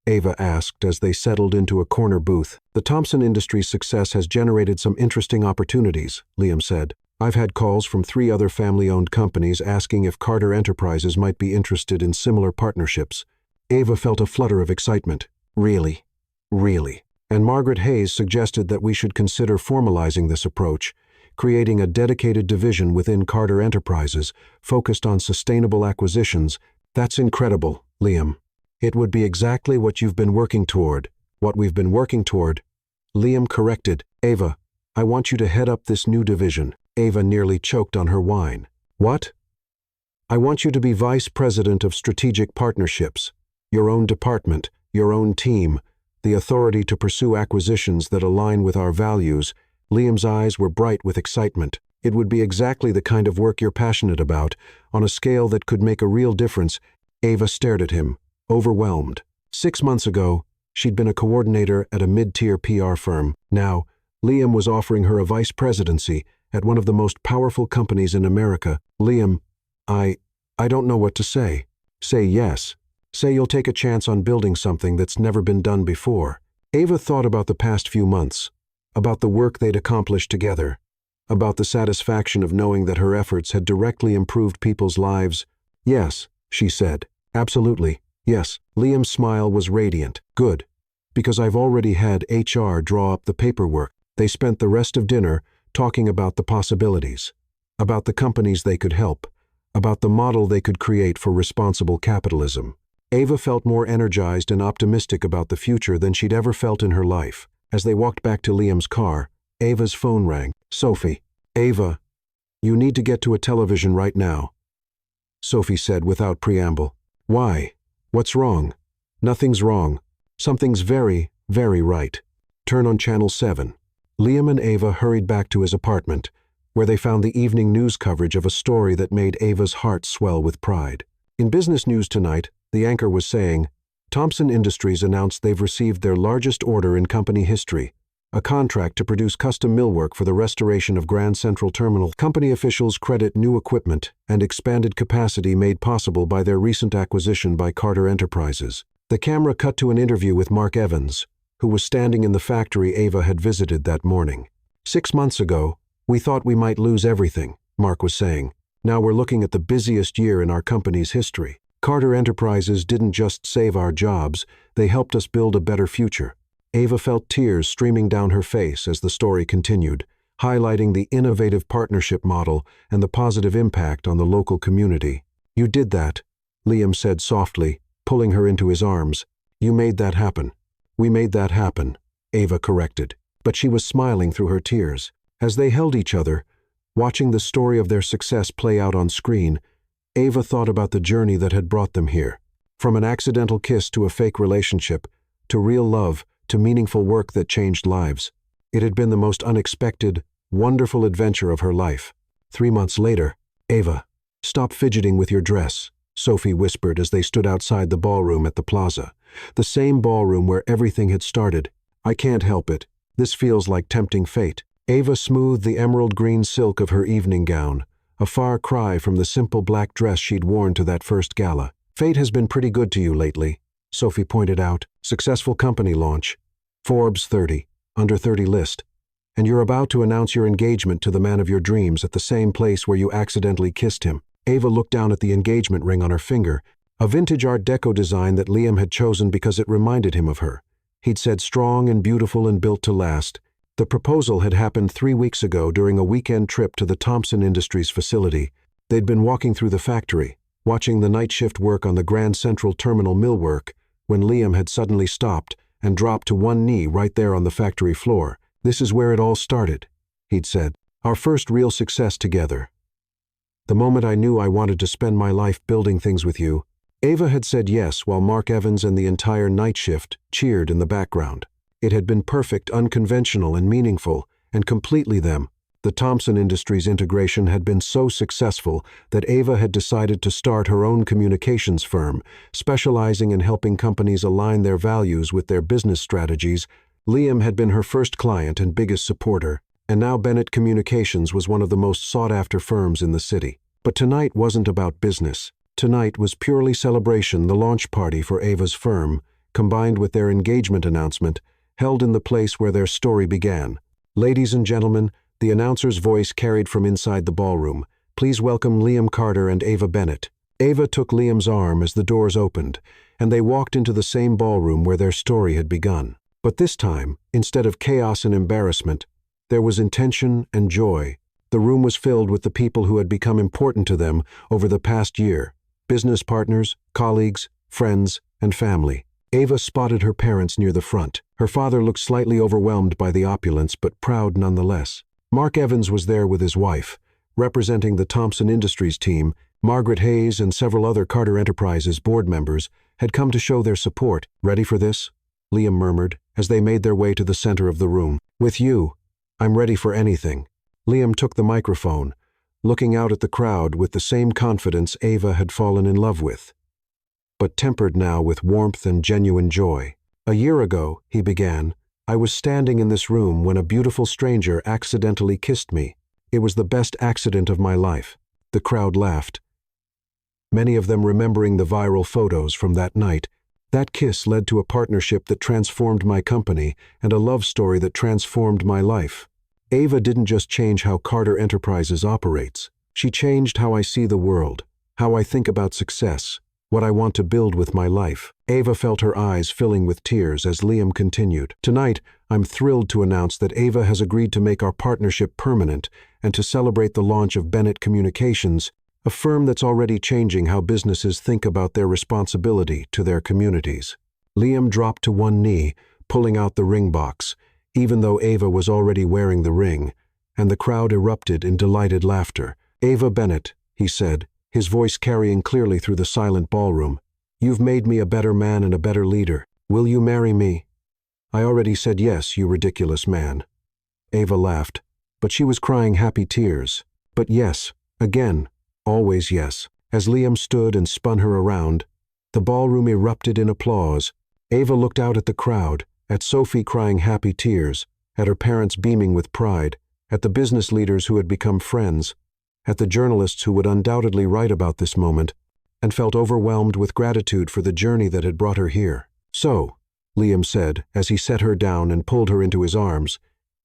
Ava asked as they settled into a corner booth. The Thompson Industries' success has generated some interesting opportunities, Liam said. I've had calls from 3 other family-owned companies asking if Carter Enterprises might be interested in similar partnerships. Ava felt a flutter of excitement. Really? Really? And Margaret Hayes suggested that we should consider formalizing this approach, creating a dedicated division within Carter Enterprises focused on sustainable acquisitions. That's incredible, Liam. It would be exactly what you've been working toward. What we've been working toward. Liam corrected. Ava, I want you to head up this new division. Ava nearly choked on her wine. What? I want you to be Vice President of Strategic Partnerships. Your own department, your own team, the authority to pursue acquisitions that align with our values. Liam's eyes were bright with excitement. It would be exactly the kind of work you're passionate about, on a scale that could make a real difference. Ava stared at him, overwhelmed. 6 months ago, she'd been a coordinator at a mid-tier PR firm. Now, Liam was offering her a vice presidency at one of the most powerful companies in America. Liam, I don't know what to say. Say yes. Say you'll take a chance on building something that's never been done before. Ava thought about the past few months, about the work they'd accomplished together, about the satisfaction of knowing that her efforts had directly improved people's lives. Yes, she said. Absolutely, yes. Liam's smile was radiant. Good. Because I've already had HR draw up the paperwork. They spent the rest of dinner talking about the possibilities, about the companies they could help, about the model they could create for responsible capitalism. Ava felt more energized and optimistic about the future than she'd ever felt in her life. As they walked back to Liam's car, Ava's phone rang. Sophie. Ava, you need to get to a television right now, Sophie said without preamble. Why? What's wrong? Nothing's wrong. Something's very, very right. Turn on Channel 7. Liam and Ava hurried back to his apartment, where they found the evening news coverage of a story that made Ava's heart swell with pride. In business news tonight, the anchor was saying, Thompson Industries announced they've received their largest order in company history, a contract to produce custom millwork for the restoration of Grand Central Terminal. Company officials credit new equipment and expanded capacity made possible by their recent acquisition by Carter Enterprises. The camera cut to an interview with Mark Evans, who was standing in the factory Ava had visited that morning. 6 months ago, we thought we might lose everything, Mark was saying. Now we're looking at the busiest year in our company's history. Carter Enterprises didn't just save our jobs, they helped us build a better future. Ava felt tears streaming down her face as the story continued, highlighting the innovative partnership model and the positive impact on the local community. You did that, Liam said softly, pulling her into his arms. You made that happen. We made that happen, Ava corrected. But she was smiling through her tears. As they held each other, watching the story of their success play out on screen, Ava thought about the journey that had brought them here. From an accidental kiss to a fake relationship, to real love, to meaningful work that changed lives. It had been the most unexpected, wonderful adventure of her life. 3 months later, Ava, stop fidgeting with your dress, Sophie whispered as they stood outside the ballroom at the plaza. The same ballroom where everything had started. I can't help it. This feels like tempting fate. Ava smoothed the emerald green silk of her evening gown, a far cry from the simple black dress she'd worn to that first gala. Fate has been pretty good to you lately, Sophie pointed out. Successful company launch. Forbes 30, under 30 list. And you're about to announce your engagement to the man of your dreams at the same place where you accidentally kissed him. Ava looked down at the engagement ring on her finger, a vintage Art Deco design that Liam had chosen because it reminded him of her. He'd said strong and beautiful and built to last. The proposal had happened 3 weeks ago during a weekend trip to the Thompson Industries facility. They'd been walking through the factory, watching the night shift work on the Grand Central Terminal millwork, when Liam had suddenly stopped and dropped to one knee right there on the factory floor. "This is where it all started," he'd said. "Our first real success together. The moment I knew I wanted to spend my life building things with you." Ava had said yes while Mark Evans and the entire night shift cheered in the background. It had been perfect, unconventional, and meaningful, and completely them. The Thompson Industries integration had been so successful that Ava had decided to start her own communications firm, specializing in helping companies align their values with their business strategies. Liam had been her first client and biggest supporter, and now Bennett Communications was one of the most sought-after firms in the city. But tonight wasn't about business. Tonight was purely celebration, the launch party for Ava's firm, combined with their engagement announcement, held in the place where their story began. "Ladies and gentlemen," the announcer's voice carried from inside the ballroom, "please welcome Liam Carter and Ava Bennett." Ava took Liam's arm as the doors opened, and they walked into the same ballroom where their story had begun. But this time, instead of chaos and embarrassment, there was intention and joy. The room was filled with the people who had become important to them over the past year: business partners, colleagues, friends, and family. Ava spotted her parents near the front. Her father looked slightly overwhelmed by the opulence, but proud nonetheless. Mark Evans was there with his wife. Representing the Thompson Industries team, Margaret Hayes and several other Carter Enterprises board members had come to show their support. "Ready for this?" Liam murmured, as they made their way to the center of the room. "With you, I'm ready for anything." Liam took the microphone, looking out at the crowd with the same confidence Ava had fallen in love with, but tempered now with warmth and genuine joy. "A year ago," he began, "I was standing in this room when a beautiful stranger accidentally kissed me. It was the best accident of my life." The crowd laughed, many of them remembering the viral photos from that night. "That kiss led to a partnership that transformed my company and a love story that transformed my life." Ava didn't just change how Carter Enterprises operates. She changed how I see the world, how I think about success, what I want to build with my life. Ava felt her eyes filling with tears as Liam continued. "Tonight, I'm thrilled to announce that Ava has agreed to make our partnership permanent and to celebrate the launch of Bennett Communications, a firm that's already changing how businesses think about their responsibility to their communities." Liam dropped to one knee, pulling out the ring box, even though Ava was already wearing the ring, and the crowd erupted in delighted laughter. "Ava Bennett," he said, his voice carrying clearly through the silent ballroom, "you've made me a better man and a better leader. Will you marry me?" "I already said yes, you ridiculous man." Ava laughed, but she was crying happy tears. "But yes, again, always yes." As Liam stood and spun her around, the ballroom erupted in applause. Ava looked out at the crowd, at Sophie crying happy tears, at her parents beaming with pride, at the business leaders who had become friends, at the journalists who would undoubtedly write about this moment, and felt overwhelmed with gratitude for the journey that had brought her here. "So," Liam said, as he set her down and pulled her into his arms,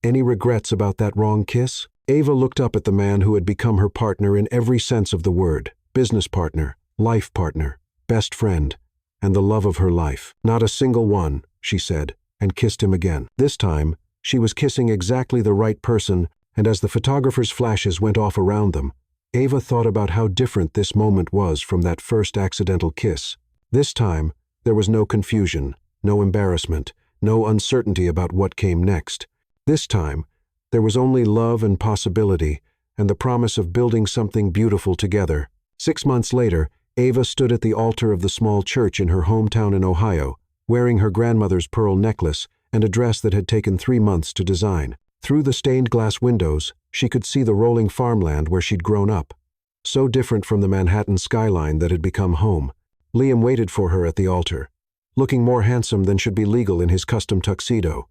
"any regrets about that wrong kiss?" Ava looked up at the man who had become her partner in every sense of the word: business partner, life partner, best friend, and the love of her life. "Not a single one," she said, and kissed him again. This time, she was kissing exactly the right person, and as the photographer's flashes went off around them, Ava thought about how different this moment was from that first accidental kiss. This time, there was no confusion, no embarrassment, no uncertainty about what came next. This time, there was only love and possibility, and the promise of building something beautiful together. 6 months later, Ava stood at the altar of the small church in her hometown in Ohio, wearing her grandmother's pearl necklace and a dress that had taken 3 months to design. Through the stained glass windows, she could see the rolling farmland where she'd grown up, so different from the Manhattan skyline that had become home. Liam waited for her at the altar, looking more handsome than should be legal in his custom tuxedo,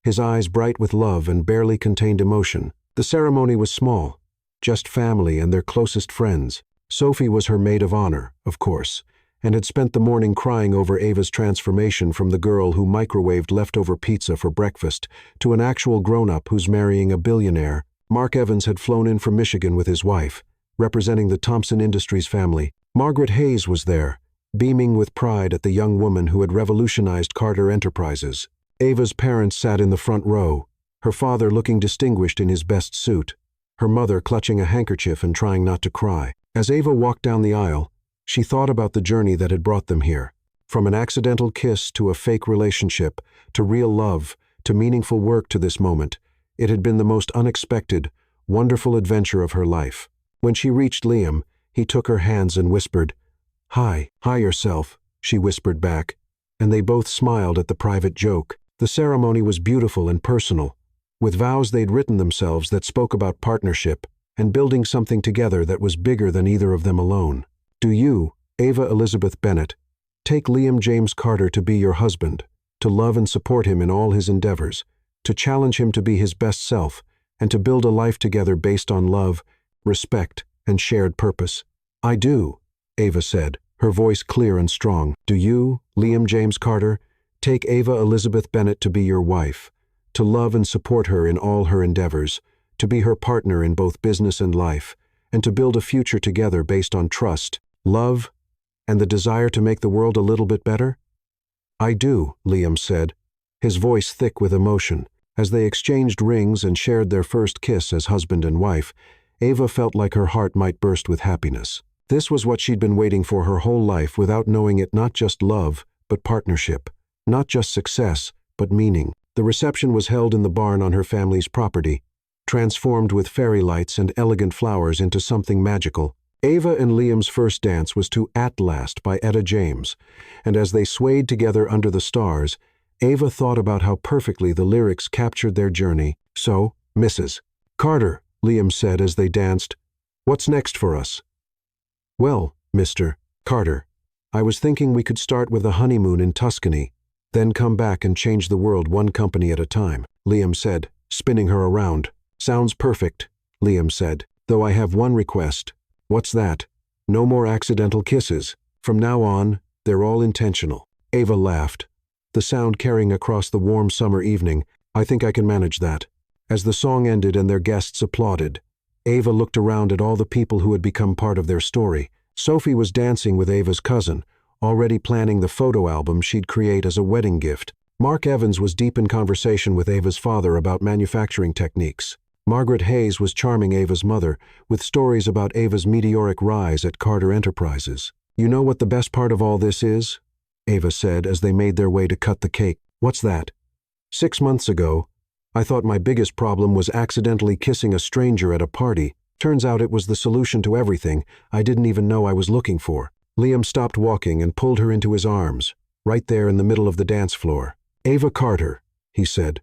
his eyes bright with love and barely contained emotion. The ceremony was small, just family and their closest friends. Sophie was her maid of honor, of course, and had spent the morning crying over Ava's transformation from the girl who microwaved leftover pizza for breakfast to an actual grown-up who's marrying a billionaire. Mark Evans had flown in from Michigan with his wife, representing the Thompson Industries family. Margaret Hayes was there, beaming with pride at the young woman who had revolutionized Carter Enterprises. Ava's parents sat in the front row, her father looking distinguished in his best suit, her mother clutching a handkerchief and trying not to cry. As Ava walked down the aisle, she thought about the journey that had brought them here. From an accidental kiss to a fake relationship, to real love, to meaningful work to this moment, it had been the most unexpected, wonderful adventure of her life. When she reached Liam, he took her hands and whispered, "Hi yourself," she whispered back, and they both smiled at the private joke. The ceremony was beautiful and personal, with vows they'd written themselves that spoke about partnership and building something together that was bigger than either of them alone. Do you, Ava Elizabeth Bennett, take Liam James Carter to be your husband, to love and support him in all his endeavors, to challenge him to be his best self, and to build a life together based on love, respect, and shared purpose? I do, Ava said, her voice clear and strong. Do you, Liam James Carter, take Ava Elizabeth Bennett to be your wife, to love and support her in all her endeavors, to be her partner in both business and life, and to build a future together based on trust, love, and the desire to make the world a little bit better? I do, Liam said, his voice thick with emotion. As they exchanged rings and shared their first kiss as husband and wife, Ava felt like her heart might burst with happiness. This was what she'd been waiting for her whole life without knowing it. Not just love, but partnership. Not just success, but meaning. The reception was held in the barn on her family's property, transformed with fairy lights and elegant flowers into something magical. Ava and Liam's first dance was to At Last by Etta James, and as they swayed together under the stars, Ava thought about how perfectly the lyrics captured their journey. So, Mrs. Carter, Liam said as they danced, "What's next for us?" "Well, Mr. Carter, I was thinking we could start with a honeymoon in Tuscany, then come back and change the world one company at a time," Liam said, spinning her around. "Sounds perfect," Liam said, "though I have one request." "What's that?" "No more accidental kisses. From now on, they're all intentional." Ava laughed, the sound carrying across the warm summer evening. "I think I can manage that." As the song ended and their guests applauded, Ava looked around at all the people who had become part of their story. Sophie was dancing with Ava's cousin, already planning the photo album she'd create as a wedding gift. Mark Evans was deep in conversation with Ava's father about manufacturing techniques. Margaret Hayes was charming Ava's mother with stories about Ava's meteoric rise at Carter Enterprises. "You know what the best part of all this is?" Ava said as they made their way to cut the cake. "What's that?" "6 months ago, I thought my biggest problem was accidentally kissing a stranger at a party. Turns out it was the solution to everything I didn't even know I was looking for." Liam stopped walking and pulled her into his arms, right there in the middle of the dance floor. "Ava Carter," he said,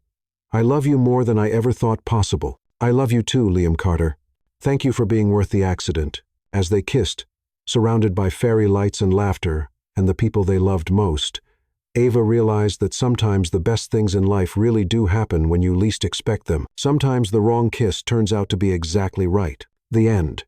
"I love you more than I ever thought possible." "I love you too, Liam Carter. Thank you for being worth the accident." As they kissed, surrounded by fairy lights and laughter, and the people they loved most, Ava realized that sometimes the best things in life really do happen when you least expect them. Sometimes the wrong kiss turns out to be exactly right. The end.